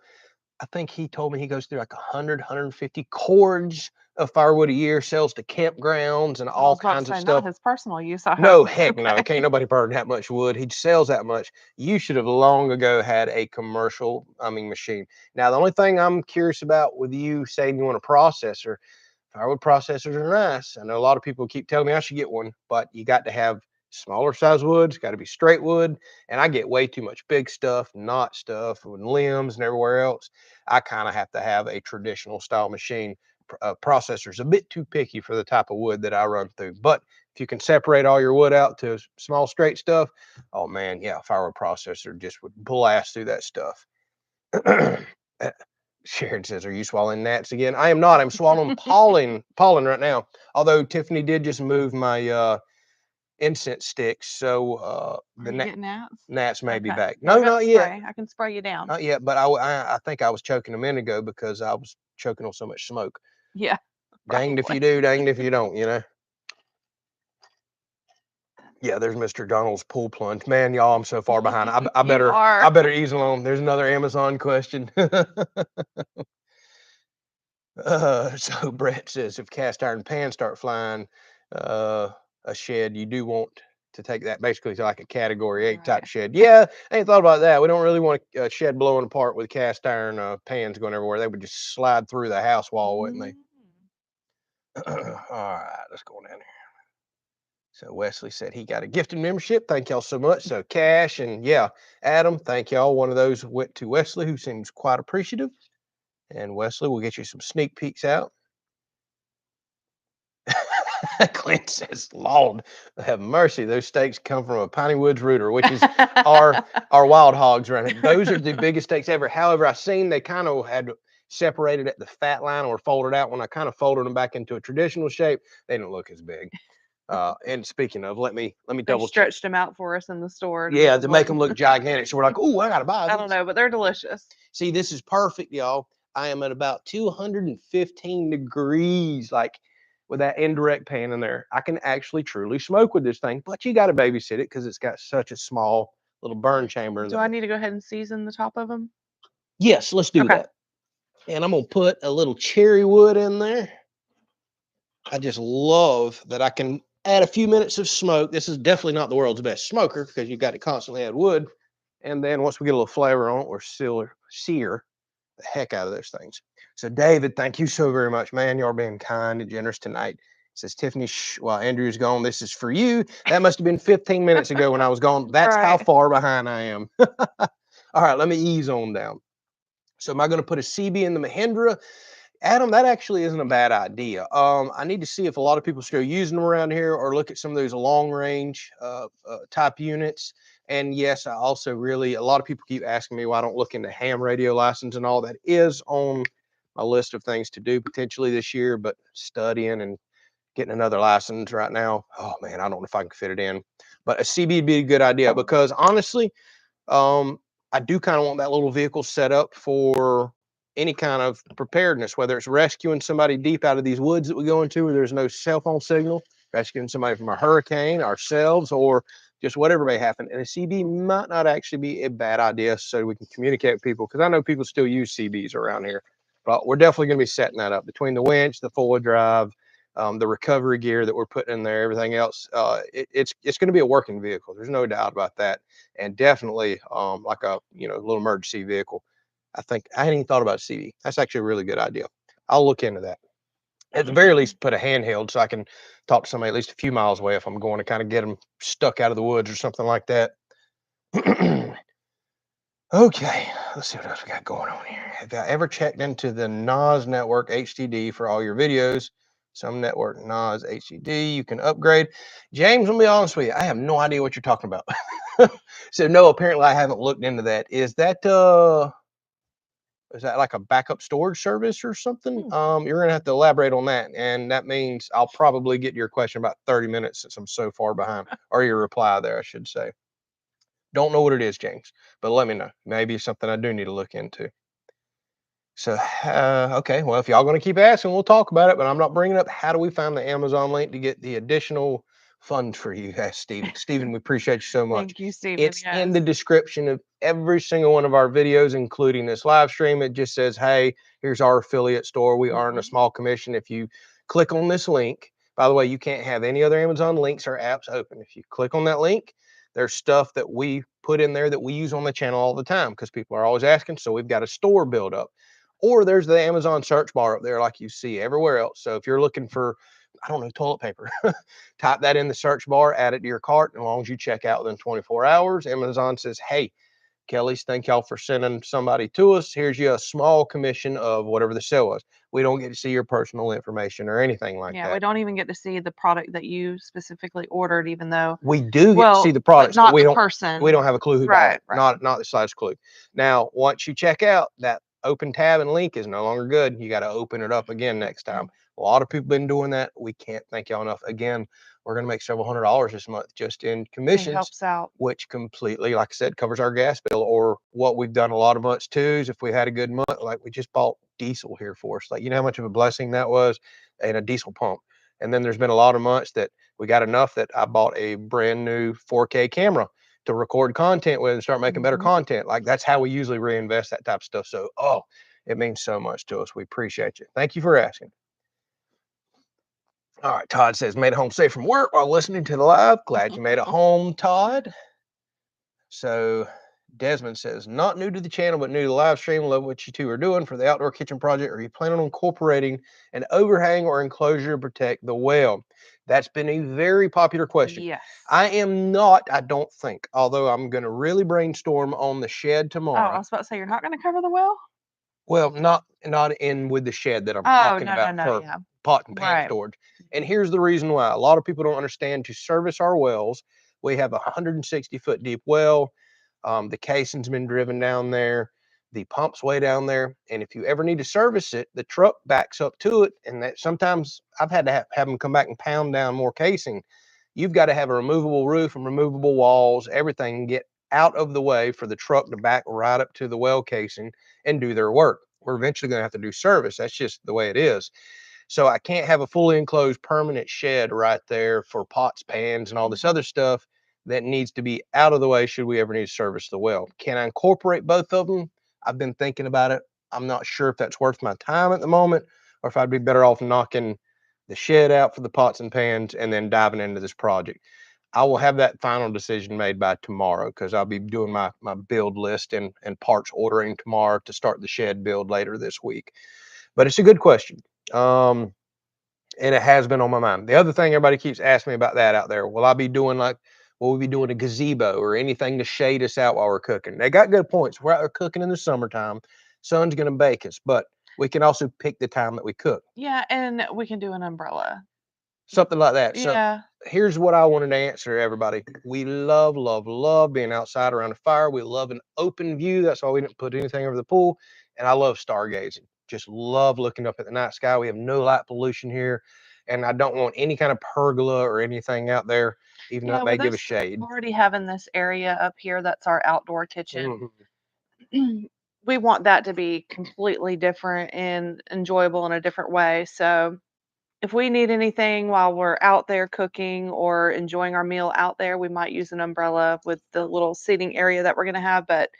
I think he told me he goes through like 150 cords of firewood a year, sells to campgrounds and all kinds of stuff. Not his personal use, I hope. No, heck no. Can't nobody burn that much wood. He sells that much. You should have long ago had a commercial, machine. Now, the only thing I'm curious about with you saying you want a processor, firewood processors are nice. I know a lot of people keep telling me I should get one, but you got to have smaller size wood. It's got to be straight wood. And I get way too much big stuff, knot stuff, and limbs and everywhere else. I kind of have to have a traditional style machine. Processor's a bit too picky for the type of wood that I run through. But if you can separate all your wood out to small straight stuff, oh man, yeah, firewood processor just would blast through that stuff. Sharon says, "Are you swallowing gnats again?" I am not. I'm swallowing pollen right now. Although Tiffany did just move my incense sticks, so the gnats may be back. Well, No, not yet. I can spray you down. Not yet, but I think I was choking a minute ago because I was choking on so much smoke. Yeah. Danged if you do, danged if you don't, Yeah, there's Mr. Donald's pool plunge. Man, y'all, I'm so far behind. I better ease along. There's another Amazon question. So Brett says if cast iron pans start flying a shed, you do want to take that basically to like a category 8 type shed. Yeah, I ain't thought about that. We don't really want a shed blowing apart with cast iron pans going everywhere. They would just slide through the house wall, wouldn't they? All right, let's go down here. So Wesley said he got a gifted membership. Thank y'all so much. So Cash and yeah, Adam, thank y'all. One of those went to Wesley, who seems quite appreciative. And Wesley, we'll get you some sneak peeks out. Clint says, "Lord, have mercy. Those steaks come from a Piney Woods rooter," which is our wild hogs around here. Those are the biggest steaks ever. However, I seen they kind of had separated at the fat line or folded out. When I kind of folded them back into a traditional shape, they didn't look as big. And speaking of, let me They double check. stretched them out for us in the store. Yeah, to make them look gigantic. So we're like, oh, I gotta buy these. I don't know, but they're delicious. See, this is perfect, y'all. I am at about 215 degrees, like with that indirect pan in there. I can actually truly smoke with this thing, but you got to babysit it because it's got such a small little burn chamber in there. Do I need to go ahead and season the top of them? Yes, let's do that. And I'm gonna put a little cherry wood in there. I just love that I can add a few minutes of smoke. This is definitely not the world's best smoker because you've got to constantly add wood. And then once we get a little flavor on it, we're sear the heck out of those things. So David, thank you so very much, man. You're being kind and generous tonight. Says Tiffany, while Andrew's gone, this is for you. That must have been 15 minutes ago when I was gone. That's how far behind I am. All right, let me ease on down. So am I going to put a CB in the Mahindra? Adam, that actually isn't a bad idea. I need to see if a lot of people still using them around here or look at some of those long range type units. And yes, I also really, a lot of people keep asking me why I don't look into ham radio license and all that is on my list of things to do potentially this year, but studying and getting another license right now. Oh man, I don't know if I can fit it in, but a CB would be a good idea because honestly, I do kind of want that little vehicle set up for any kind of preparedness, whether it's rescuing somebody deep out of these woods that we go into where there's no cell phone signal, rescuing somebody from a hurricane, ourselves, or just whatever may happen. And a CB might not actually be a bad idea so we can communicate with people because I know people still use CBs around here, but we're definitely going to be setting that up between the winch, the four-wheel drive, the recovery gear that we're putting in there, everything else. It's going to be a working vehicle. There's no doubt about that. And definitely like a little emergency vehicle. I think I hadn't even thought about CB. That's actually a really good idea. I'll look into that. At the very least, put a handheld so I can talk to somebody at least a few miles away if I'm going to kind of get them stuck out of the woods or something like that. Okay, let's see what else we got going on here. Have you ever checked into the NOS network HDD for all your videos? Some network NOS HDD you can upgrade. James, let me be honest with you. I have no idea what you're talking about. So no, apparently I haven't looked into that. Is that like a backup storage service or something? You're gonna have to elaborate on that. And that means I'll probably get your question about 30 minutes since I'm so far behind, or your reply there, I should say. Don't know what it is, James, but let me know. Maybe it's something I do need to look into. So, okay, well, if y'all going to keep asking, we'll talk about it, but I'm not bringing up how do we find the Amazon link to get the additional funds for you, Stephen. Stephen, we appreciate you so much. Thank you, Stephen. It's in the description of every single one of our videos, including this live stream. It just says, hey, here's our affiliate store. We earn a small commission. If you click on this link, by the way, you can't have any other Amazon links or apps open. If you click on that link, there's stuff that we put in there that we use on the channel all the time because people are always asking. So we've got a store built up. Or there's the Amazon search bar up there like you see everywhere else. So if you're looking for, I don't know, toilet paper, type that in the search bar, add it to your cart. And as long as you check out within 24 hours, Amazon says, hey, Kelleys, thank y'all for sending somebody to us. Here's you a small commission of whatever the sale was. We don't get to see your personal information or anything like that. Yeah, we don't even get to see the product that you specifically ordered, even though we do get to see the products, not but we the don't. person. We don't have a clue who bought it. Right. Not the slightest clue. Now, once you check out, that open tab and link is no longer good. You got to open it up again next time. A lot of people been doing that. We can't thank y'all enough. Again, we're going to make several $100s this month just in commissions. It helps out. Which completely, like I said, covers our gas bill. Or what we've done a lot of months too is if we had a good month, like we just bought diesel here for us. Like, you know how much of a blessing that was, and a diesel pump. And then there's been a lot of months that we got enough that I bought a brand new 4K camera to record content with and start making better content. Like, that's how we usually reinvest that type of stuff. So, it means so much to us. We appreciate you. Thank you for asking. All right, Todd says, made it home safe from work while listening to the live. Glad you made it home, Todd. So Desmond says, not new to the channel, but new to the live stream. Love what you two are doing for the outdoor kitchen project. Are you planning on incorporating an overhang or enclosure to protect the well? That's been a very popular question. Yes. I am not, I don't think, although I'm going to really brainstorm on the shed tomorrow. Oh, I was about to say, you're not going to cover the well? Well, not in with the shed that I'm talking about for pot and pan storage. And here's the reason why. A lot of people don't understand, to service our wells, we have a 160-foot deep well. The casing's been driven down there. The pump's way down there, and if you ever need to service it, the truck backs up to it, and that sometimes I've had to have them come back and pound down more casing. You've got to have a removable roof and removable walls, everything get out of the way for the truck to back right up to the well casing and do their work. We're eventually going to have to do service. That's just the way it is. So I can't have a fully enclosed permanent shed right there for pots, pans, and all this other stuff that needs to be out of the way should we ever need to service the well. Can I incorporate both of them? I've been thinking about it. I'm not sure if that's worth my time at the moment, or if I'd be better off knocking the shed out for the pots and pans and then diving into this project. I will have that final decision made by tomorrow, because I'll be doing my build list and parts ordering tomorrow to start the shed build later this week. But it's a good question. And it has been on my mind. The other thing everybody keeps asking me about that out there, will we be doing a gazebo or anything to shade us out while we're cooking? They got good points. We're out there cooking in the summertime. Sun's going to bake us, but we can also pick the time that we cook. Yeah, and we can do an umbrella. Something like that. So Yeah. here's what I wanted to answer everybody. We love, love, love being outside around a fire. We love an open view. That's why we didn't put anything over the pool. And I love stargazing. Just love looking up at the night sky. We have no light pollution here. And I don't want any kind of pergola or anything out there, even though it may give us shade. Already having this area up here that's our outdoor kitchen. Mhm. We want that to be completely different and enjoyable in a different way. So if we need anything while we're out there cooking or enjoying our meal out there, we might use an umbrella with the little seating area that we're going to have, but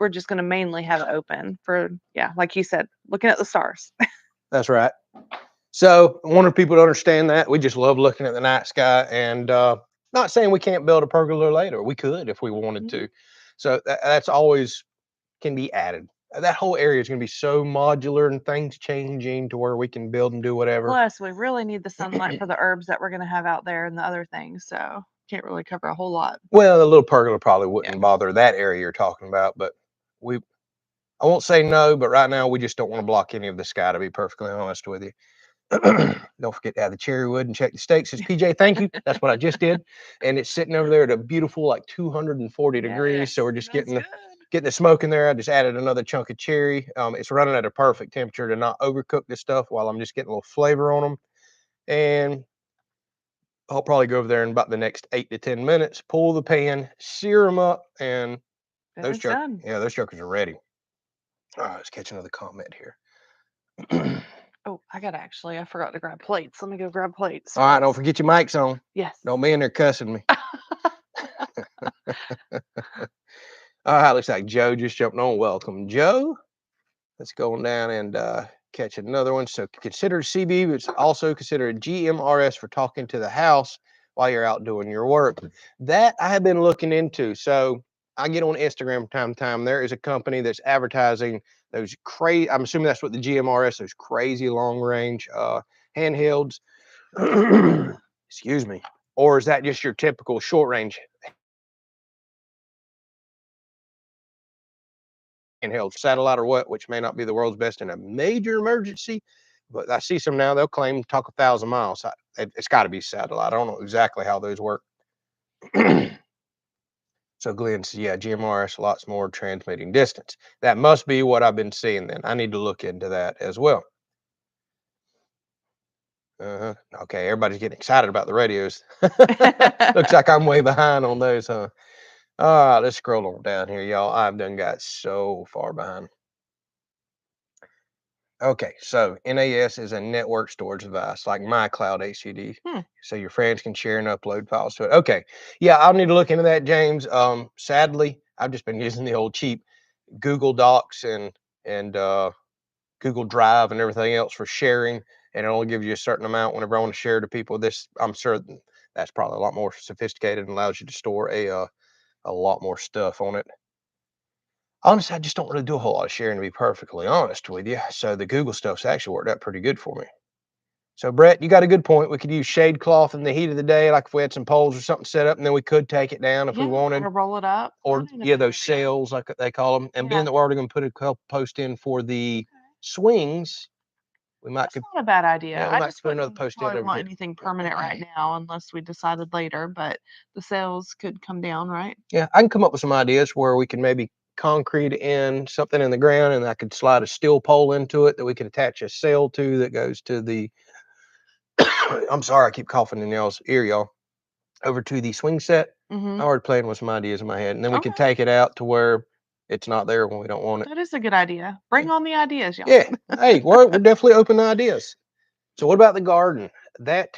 we're just going to mainly have it open for, yeah, like you said, looking at the stars. That's right. So I wanted people to understand that. We just love looking at the night sky, and not saying we can't build a pergola later. We could if we wanted to. So that's always can be added. That whole area is going to be so modular and things changing to where we can build and do whatever. Plus, we really need the sunlight for the herbs that we're going to have out there and the other things. So can't really cover a whole lot. Well, a little pergola probably wouldn't bother that area you're talking about, but I won't say no, but right now we just don't want to block any of the sky, to be perfectly honest with you. Don't forget to add the cherry wood and check the steaks. Says PJ, thank you. That's what I just did. And it's sitting over there at a beautiful, like 240 degrees. So we're just getting the smoke in there. I just added another chunk of cherry. It's running at a perfect temperature to not overcook this stuff while I'm just getting a little flavor on them. And I'll probably go over there in about the next 8 to 10 minutes, pull the pan, sear them up, and those jokers are ready. All right, let's catch another comment here. Oh, I forgot to grab plates. Let me go grab plates. All right, don't forget your mics on. Yes. Don't be in there cussing me. All right, looks like Joe just jumped on. Welcome, Joe. Let's go on down and catch another one. So consider CB, but it's also consider a GMRS for talking to the house while you're out doing your work. That I have been looking into. So I get on Instagram from time to time. There is a company that's advertising those crazy, I'm assuming that's what the GMRS, those crazy long range handhelds. Excuse me. Or is that just your typical short range handheld satellite or what, which may not be the world's best in a major emergency? But I see some now, they'll claim talk 1,000 miles. It's got to be satellite. I don't know exactly how those work. So Glenn says, yeah, GMRS, lots more transmitting distance. That must be what I've been seeing then. I need to look into that as well. Okay, everybody's getting excited about the radios. Looks like I'm way behind on those, huh? All right, let's scroll on down here, y'all. I've done got so far behind. Okay, so NAS is a network storage device like MyCloud HDD. So your friends can share and upload files to it. Okay, yeah, I'll need to look into that, James. Sadly, I've just been using the old cheap Google Docs and Google Drive and everything else for sharing, and it only gives you a certain amount whenever I want to share to people. This, I'm sure that's probably a lot more sophisticated and allows you to store a lot more stuff on it. Honestly, I just don't really do a whole lot of sharing, to be perfectly honest with you. So the Google stuff's actually worked out pretty good for me. So Brett, you got a good point. We could use shade cloth in the heat of the day, like if we had some poles or something set up, and then we could take it down if we wanted. Or roll it up. Or those sails, like they call them. And being that we're already going to put a couple post in for the swings, we might. That's not a bad idea. Yeah, I just put another post in over want here. Anything permanent right now, unless we decided later. But the sails could come down, right? Yeah, I can come up with some ideas where we can maybe concrete in something in the ground, and I could slide a steel pole into it that we could attach a sail to that goes to the I'm sorry, I keep coughing in y'all's ear, y'all. Over to the swing set. I already playing with some ideas in my head, and then we could take it out to where it's not there when we don't want it. That is a good idea. Bring on the ideas, y'all. Yeah. Hey, we're definitely open to ideas. So what about the garden? That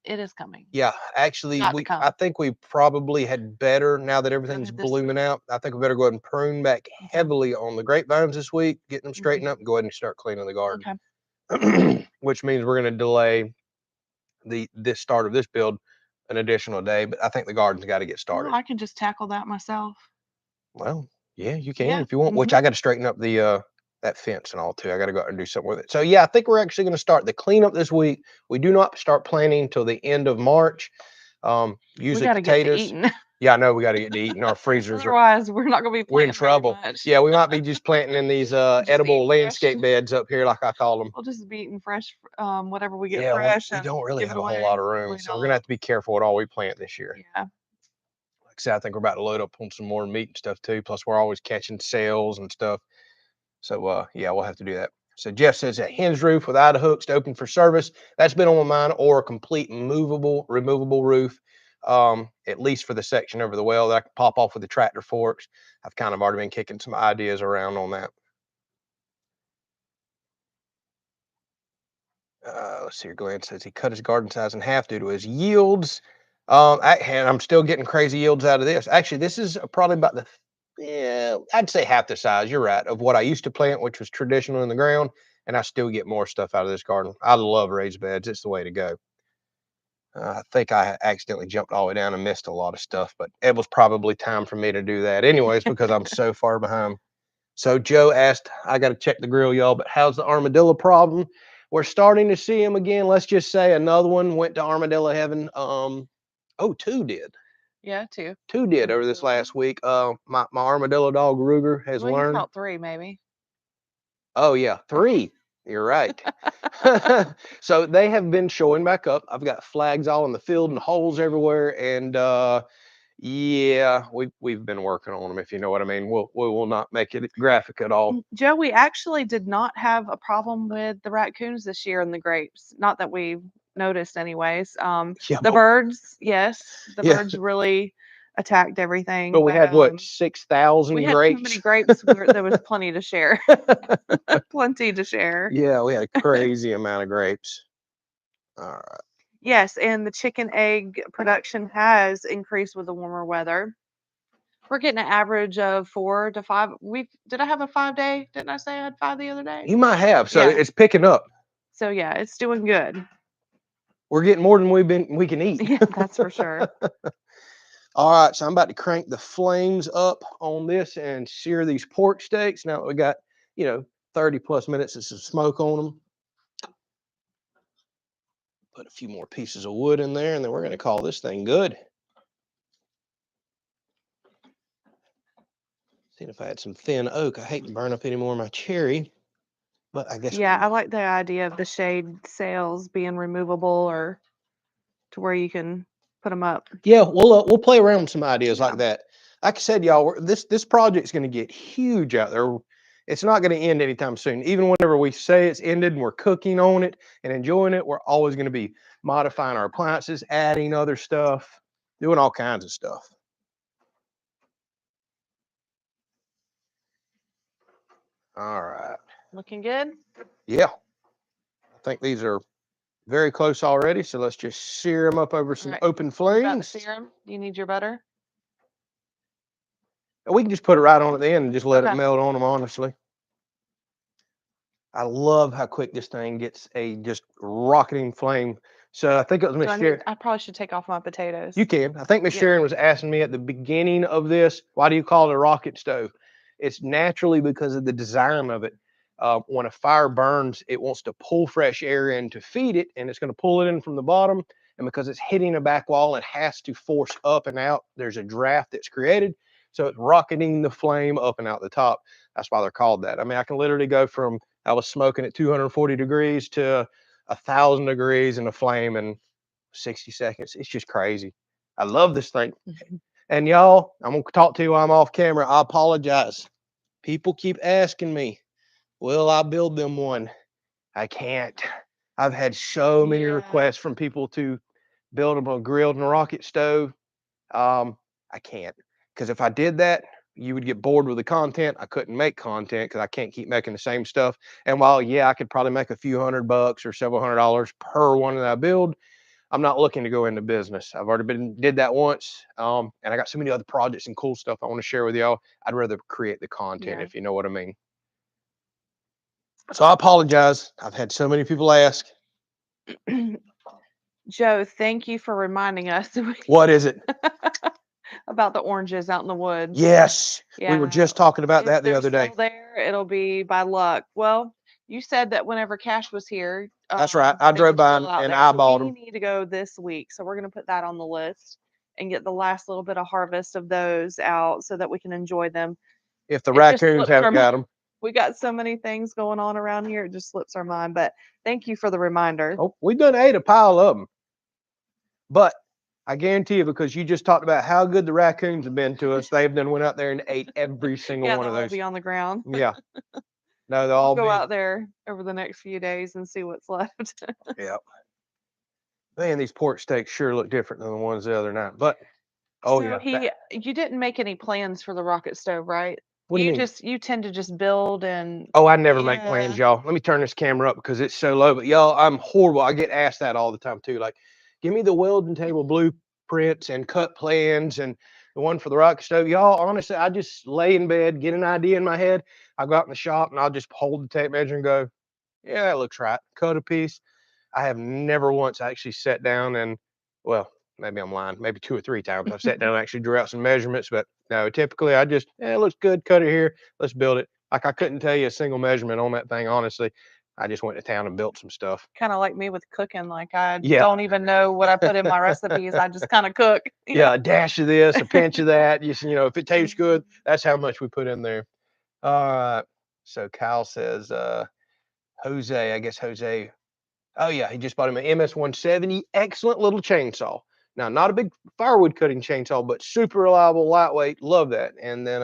it is coming. Yeah, actually, I think we probably had better, now that everything's blooming out, I think we better go ahead and prune back heavily on the grapevines this week, getting them straightened up, and go ahead and start cleaning the garden. Okay. Which means we're going to delay this start of this build an additional day, but I think the garden's got to get started. Well, I can just tackle that myself. Well, yeah, you can if you want, which I got to straighten up the that fence and all too. I got to go out and do something with it. So yeah, I think we're actually going to start the cleanup this week. We do not start planting till the end of March. Usually potatoes. Yeah, I know we got to get to eating. Our freezers Otherwise, we're not going to be. We're in trouble. Yeah, we might be just planting in these edible landscape beds up here, like I call them. We'll just be eating fresh, whatever we get fresh. We don't really have a whole lot of room, so we're gonna have to be careful with all we plant this year. Yeah. Like I said, I think we're about to load up on some more meat and stuff too. Plus, we're always catching sales and stuff. So yeah, we'll have to do that. So Jeff says that hinge roof without a hooks to open for service. That's been on my mind, or a complete removable roof. At least for the section over the well that I can pop off with the tractor forks. I've kind of already been kicking some ideas around on that. Let's see here. Glenn says he cut his garden size in half due to his yields. And I'm still getting crazy yields out of this. Actually, this is probably about I'd say half the size. You're right, of what I used to plant, which was traditional in the ground, and I still get more stuff out of this garden. I love raised beds. It's the way to go. I think I accidentally jumped all the way down and missed a lot of stuff, but it was probably time for me to do that anyways because I'm so far behind. So Joe asked, I got to check the grill, y'all, but how's the armadillo problem? We're starting to see them again. Let's just say another one went to armadillo heaven. Two did. Yeah, two. Two did over this last week. My armadillo dog Ruger has learned. You felt three, maybe. Oh yeah, three. You're right. So they have been showing back up. I've got flags all in the field and holes everywhere, and yeah, we've been working on them, if you know what I mean. We will not make it graphic at all. Joe, we actually did not have a problem with the raccoons this year in the grapes. Not that we've noticed, anyways. The birds, yes, the birds really attacked everything. But we had what, 6,000 grapes? We had too many grapes. There was plenty to share. Plenty to share. Yeah, we had a crazy amount of grapes. All right. Yes, and the chicken egg production has increased with the warmer weather. We're getting an average of 4 to 5. Did I have a 5-day? Didn't I say I had 5 the other day? You might have. So it's picking up. So yeah, it's doing good. We're getting more than we can eat. Yeah, that's for sure. All right, so I'm about to crank the flames up on this and sear these pork steaks. Now we got, 30 plus minutes of some smoke on them. Put a few more pieces of wood in there, and then we're going to call this thing good. Seeing if I had some thin oak. I hate to burn up any more of my cherry, but I guess. Yeah, I like the idea of the shade sails being removable, or to where you can put them up. Yeah, we'll play around with some ideas like that. Like I said, y'all, this project's going to get huge out there. It's not going to end anytime soon. Even whenever we say it's ended and we're cooking on it and enjoying it, we're always going to be modifying our appliances, adding other stuff, doing all kinds of stuff. All right. Looking good? Yeah. I think these are very close already, so let's just sear them up over some open flames. About to sear them? Do you need your butter? We can just put it right on at the end and just let it melt on them, honestly. I love how quick this thing gets a just rocketing flame. So I think it was Miss Sharon. I probably should take off my potatoes. You can. I think Miss Sharon was asking me at the beginning of this, why do you call it a rocket stove? It's naturally because of the design of it. When a fire burns, it wants to pull fresh air in to feed it, and it's going to pull it in from the bottom. And because it's hitting a back wall, it has to force up and out. There's a draft that's created. So it's rocketing the flame up and out the top. That's why they're called that. I mean, I can literally go from, I was smoking at 240 degrees to 1,000 degrees in a flame in 60 seconds. It's just crazy. I love this thing. And y'all, I'm going to talk to you while I'm off camera. I apologize. People keep asking me, will I build them one? I can't. I've had so many requests from people to build them a grilled and a rocket stove. I can't, because if I did that, you would get bored with the content. I couldn't make content because I can't keep making the same stuff. And while, yeah, I could probably make a few $100 or several $100 per one that I build, I'm not looking to go into business. I've already did that once. And I got so many other projects and cool stuff I want to share with y'all. I'd rather create the content, if you know what I mean. So I apologize. I've had so many people ask. Joe, thank you for reminding us. What is it? About the oranges out in the woods. Yes. Yeah. We were just talking about that the other day. Still there, it'll be by luck. Well, you said that whenever Cash was here. That's right. I drove by and eyeballed them. We need to go this week. So we're going to put that on the list and get the last little bit of harvest of those out so that we can enjoy them. If the raccoons haven't got them. We got so many things going on around here. It just slips our mind. But thank you for the reminder. Oh, we done ate a pile of them. But I guarantee you, because you just talked about how good the raccoons have been to us, they've then went out there and ate every single one of those. They'll be on the ground. Yeah. No, they'll all go out there over the next few days and see what's left. Yep. Man, these pork steaks sure look different than the ones the other night. But you didn't make any plans for the rocket stove, right? What do you mean? You tend to just build and. Oh, I never make plans, y'all. Let me turn this camera up because it's so low. But y'all, I'm horrible. I get asked that all the time too. Like, give me the welding table blueprints and cut plans and the one for the rocket stove. Y'all, honestly, I just lay in bed, get an idea in my head. I go out in the shop and I'll just hold the tape measure and go, yeah, that looks right. Cut a piece. I have never once actually sat down and, well, maybe I'm lying. Maybe 2 or 3 times I've sat down and actually drew out some measurements. But no, typically I just, it looks good. Cut it here. Let's build it. Like, I couldn't tell you a single measurement on that thing, honestly. I just went to town and built some stuff. Kind of like me with cooking. Like, I don't even know what I put in my recipes. I just kind of cook. Yeah, a dash of this, a pinch of that. Just, if it tastes good, that's how much we put in there. All right. So Kyle says, Jose, I guess Jose. Oh yeah, he just bought him an MS-170. Excellent little chainsaw. Now, not a big firewood cutting chainsaw, but super reliable, lightweight. Love that. And then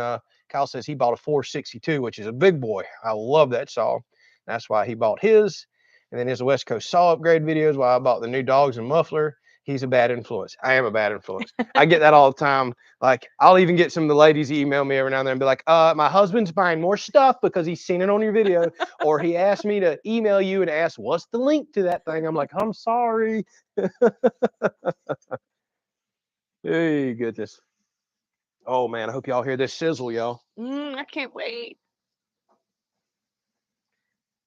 Kyle says he bought a 462, which is a big boy. I love that saw. That's why he bought his. And then his West Coast saw upgrade videos, why I bought the new dogs and muffler. He's a bad influence. I am a bad influence. I get that all the time. Like, I'll even get some of the ladies email me every now and then and be like, my husband's buying more stuff because he's seen it on your video, or he asked me to email you and ask, what's the link to that thing? I'm like, I'm sorry. Hey, goodness. Oh, man, I hope y'all hear this sizzle, y'all. I can't wait.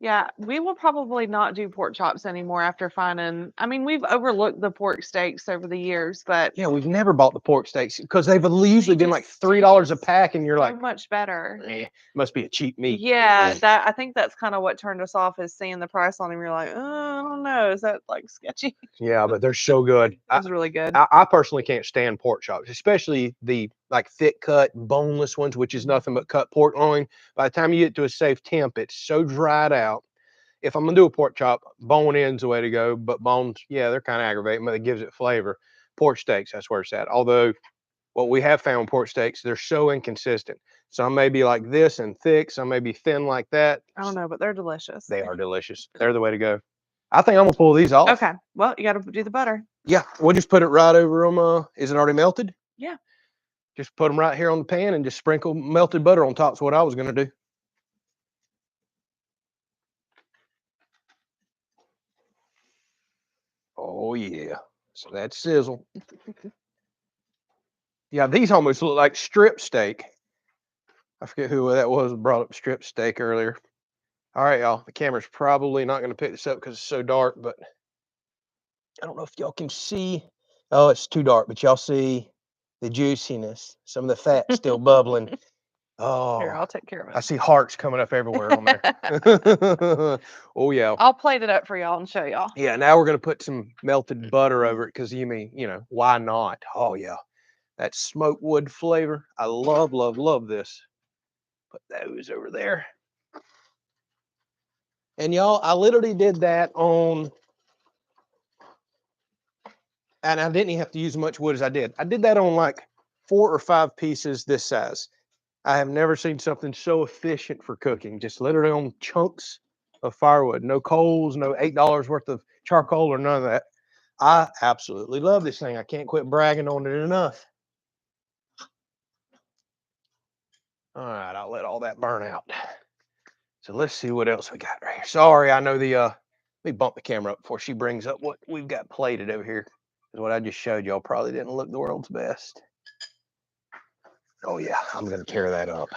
Yeah, we will probably not do pork chops anymore after finding. I mean, we've overlooked the pork steaks over the years, but yeah, we've never bought the pork steaks because they've usually been like $3 a pack, and you're like, so much better. Must be a cheap meat. Yeah, I think that's kind of what turned us off, is seeing the price on them. You're like, I don't know, is that like sketchy? Yeah, but they're so good. It was really good. I personally can't stand pork chops, especially the like thick cut, boneless ones, which is nothing but cut pork loin. By the time you get to a safe temp, it's so dried out. If I'm gonna do a pork chop, bone in's the way to go. But bones, yeah, they're kind of aggravating, but it gives it flavor. Pork steaks, that's where it's at. Although, what we have found with pork steaks, they're so inconsistent. Some may be like this and thick, some may be thin like that. I don't know, but they're delicious. They are delicious. They're the way to go. I think I'm gonna pull these off. Okay. Well, you got to do the butter. Yeah, we'll just put it right over them. Is it already melted? Yeah. Just put them right here on the pan and just sprinkle melted butter on top. Is what I was gonna do. Oh yeah. So that's sizzle. Yeah, these almost look like strip steak. I forget who that was that brought up strip steak earlier. All right, y'all. The camera's probably not going to pick this up because it's so dark, but I don't know if y'all can see. Oh, it's too dark, but y'all see the juiciness. Some of the fat still bubbling. Oh, here, I'll take care of it. I see hearts coming up everywhere on there. Oh, yeah. I'll plate it up for y'all and show y'all. Yeah, now we're going to put some melted butter over it because why not? Oh, yeah. That smoked wood flavor. I love, love, love this. Put those over there. And y'all, I literally did that on, and I didn't even have to use as much wood as I did. I did that on like 4 or 5 pieces this size. I have never seen something so efficient for cooking. Just literally on chunks of firewood, no coals, no $8 worth of charcoal or none of that. I absolutely love this thing. I can't quit bragging on it enough. All right, I'll let all that burn out. So let's see what else we got right here. Sorry, I know the let me bump the camera up before she brings up what we've got plated over here. Because what I just showed y'all probably didn't look the world's best. Oh yeah, I'm gonna tear that up.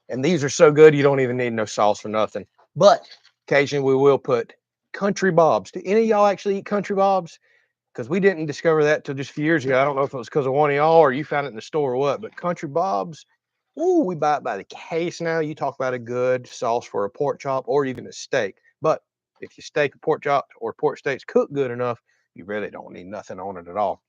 And these are so good you don't even need no sauce or nothing. But occasionally we will put country bobs. Do any of y'all actually eat country bobs? Because we didn't discover that till just a few years ago. I don't know if it was because of one of y'all or you found it in the store or what, but country bobs, ooh, we buy it by the case now. You talk about a good sauce for a pork chop or even a steak. But if you steak a pork chop or pork steaks cook good enough, you really don't need nothing on it at all.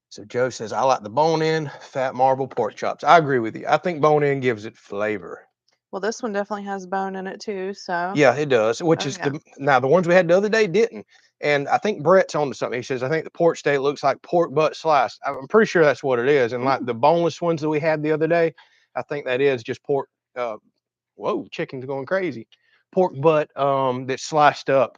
So Joe says, I like the bone-in fat marble pork chops. I agree with you. I think bone-in gives it flavor. Well, this one definitely has bone in it too, so. Yeah, it does, which is now the ones we had the other day didn't. And I think Brett's onto something. He says, I think the pork steak looks like pork butt sliced. I'm pretty sure that's what it is. And like the boneless ones that we had the other day, I think that is just pork. Whoa, chicken's going crazy. Pork butt that's sliced up.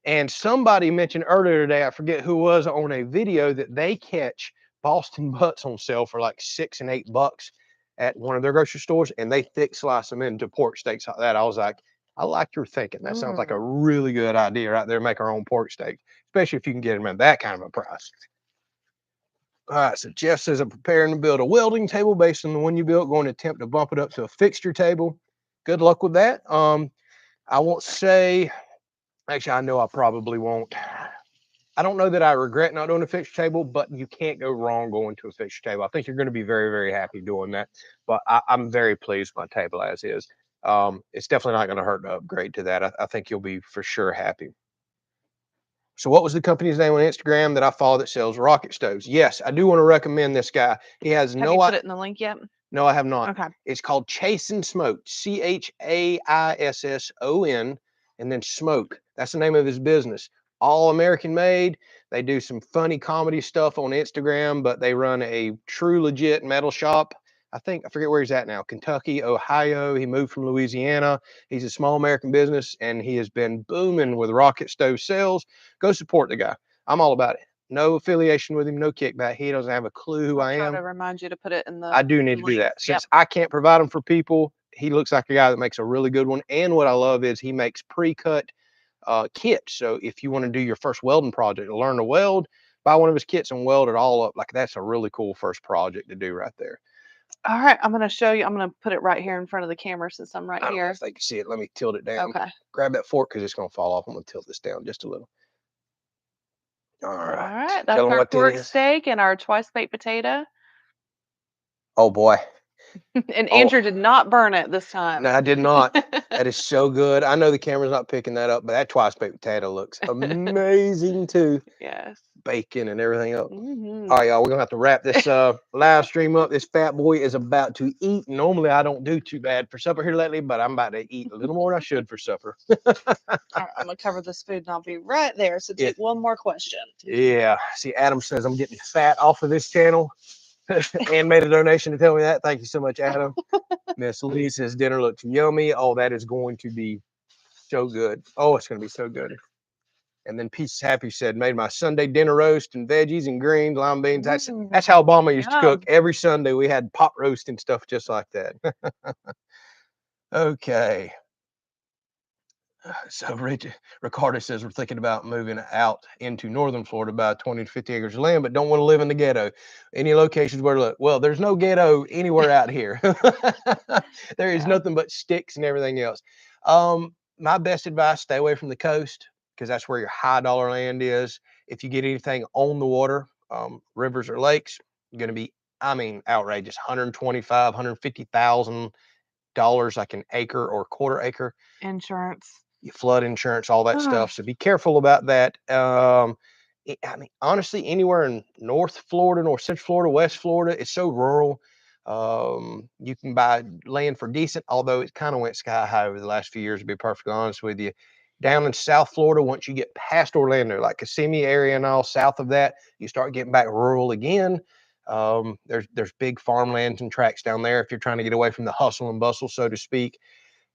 And somebody mentioned earlier today, I forget who was on a video, that they catch Boston butts on sale for like $6 and $8 at one of their grocery stores, and they thick slice them into pork steaks like that. I was like, I like your thinking. That sounds like a really good idea right there. Make our own pork steak, especially if you can get them at that kind of a price. All right, so Jeff says, I'm preparing to build a welding table based on the one you built, going to attempt to bump it up to a fixture table. Good luck with that. I won't say, actually, I know I probably won't. I don't know that I regret not doing a fixture table, but you can't go wrong going to a fixture table. I think you're going to be very, very happy doing that. But I'm very pleased with my table as is. It's definitely not going to hurt to upgrade to that. I think you'll be for sure happy. So what was the company's name on Instagram that I follow that sells rocket stoves? Yes, I do want to recommend this guy. He has Have you put it in the link yet? No, I have not. Okay. It's called Chasin Smoke, CHAISSON, and then Smoke. That's the name of his business. All American made. They do some funny comedy stuff on Instagram, but they run a true legit metal shop. I forget where he's at now. Kentucky, Ohio. He moved from Louisiana. He's a small American business, and he has been booming with rocket stove sales. Go support the guy. I'm all about it. No affiliation with him, no kickback. He doesn't have a clue who I am. I'll try to remind you to put it in the. I do need to do that. Since I can't provide them for people, he looks like a guy that makes a really good one. And what I love is he makes pre-cut kits. So if you want to do your first welding project, to learn to weld, buy one of his kits and weld it all up. Like that's a really cool first project to do right there. All right, I'm going to show you. I'm going to put it right here in front of the camera since I'm right I don't know here. if they can see it. Let me tilt it down. Okay. Grab that fork because it's going to fall off. I'm going to tilt this down just a little. All right. All right. That's our pork steak and our twice baked potato. Oh boy. And Andrew did not burn it this time. No, I did not. That is so good. I know the camera's not picking that up, but that twice baked potato looks amazing too. Yes. Bacon and everything else. All right, y'all, we're gonna have to wrap this live stream up. This fat boy is about to eat. Normally I don't do too bad for supper here lately, but I'm about to eat a little more than I should for supper. All right, I'm gonna cover this food and I'll be right there. So take one more question. Yeah. See, Adam says I'm getting fat off of this channel. And made a donation to tell me that. Thank you so much, Adam. Miss Lee says dinner looks yummy. Oh, that is going to be so good. Oh, it's going to be so good. And then Peace Happy said, made my Sunday dinner roast and veggies and greens, lima beans. That's how Obama used to cook. Every Sunday we had pot roast and stuff just like that. Okay. So Ricardo says we're thinking about moving out into northern Florida, about 20 to 50 acres of land, but don't want to live in the ghetto. Any locations where to look? Well, there's no ghetto anywhere out here. There is nothing but sticks and everything else. My best advice, stay away from the coast because that's where your high dollar land is. If you get anything on the water, rivers or lakes, you're going to be, I mean, outrageous, $125,000, $150,000 like an acre or quarter acre. Insurance. Flood insurance, all that stuff. So be careful about that. I mean, honestly, anywhere in North Florida, North Central Florida, West Florida, it's so rural. You can buy land for decent, although it kind of went sky high over the last few years, to be perfectly honest with you. Down in South Florida, once you get past Orlando, like Kissimmee area and all south of that, you start getting back rural again. There's big farmlands and tracts down there if you're trying to get away from the hustle and bustle, so to speak.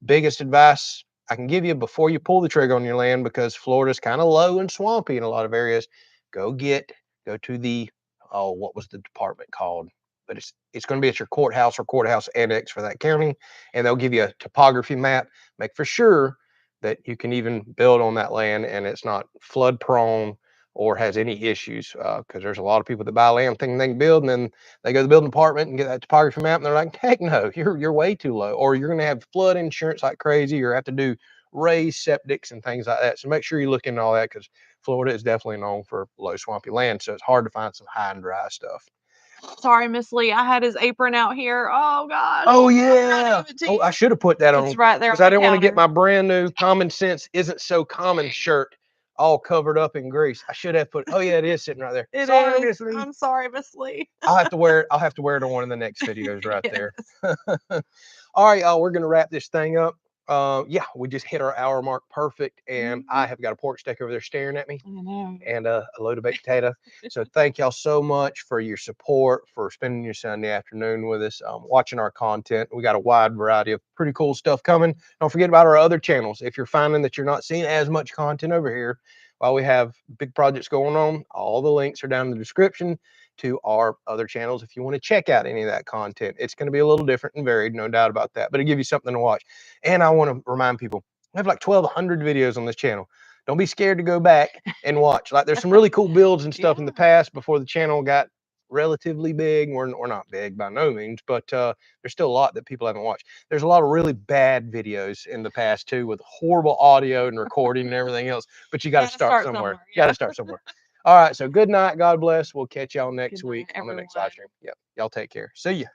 Biggest advice I can give you before you pull the trigger on your land, because Florida's kind of low and swampy in a lot of areas, go to the, oh, what was the department called? But it's going to be at your courthouse or courthouse annex for that county, and they'll give you a topography map. Make for sure that you can even build on that land and it's not flood prone or has any issues, because there's a lot of people that buy land thinking they can build, and then they go to the building department and get that topography map, and they're like, heck no, you're way too low, or you're going to have flood insurance like crazy, or have to do raised septics and things like that. So make sure you look into all that, because Florida is definitely known for low swampy land, so it's hard to find some high and dry stuff. Sorry, Miss Lee, I had his apron out here. Oh gosh. Oh yeah. Oh, I should have put that on. It's right there because on I the didn't want to get counter. my brand new Common Sense Isn't So Common shirt all covered up in grease. I should have put. Oh yeah, it is sitting right there. It Sorry, is. Miss Lee. I'm sorry, Miss Lee. I'll have to wear it. I'll have to wear it on one of the next videos right there. All right, y'all, we're gonna wrap this thing up. Yeah, we just hit our hour mark perfect, and I have got a pork steak over there staring at me, I know. and a load of baked potato. So thank y'all so much for your support, for spending your Sunday afternoon with us, watching our content. We got a wide variety of pretty cool stuff coming. Don't forget about our other channels. If you're finding that you're not seeing as much content over here, while we have big projects going on, all the links are down in the description to our other channels if you want to check out any of that content. It's going to be a little different and varied, no doubt about that, but it'll give you something to watch. And I want to remind people, we have like 1,200 videos on this channel. Don't be scared to go back and watch. Like, there's some really cool builds and stuff in the past before the channel got relatively big. We're not big by no means, but there's still a lot that people haven't watched. There's a lot of really bad videos in the past too, with horrible audio and recording and everything else, but you got to start somewhere. Yeah. Got to start somewhere. All right, so good night, God bless. We'll catch y'all next Good night, week on the next everyone. live stream. Yep, y'all take care. See ya.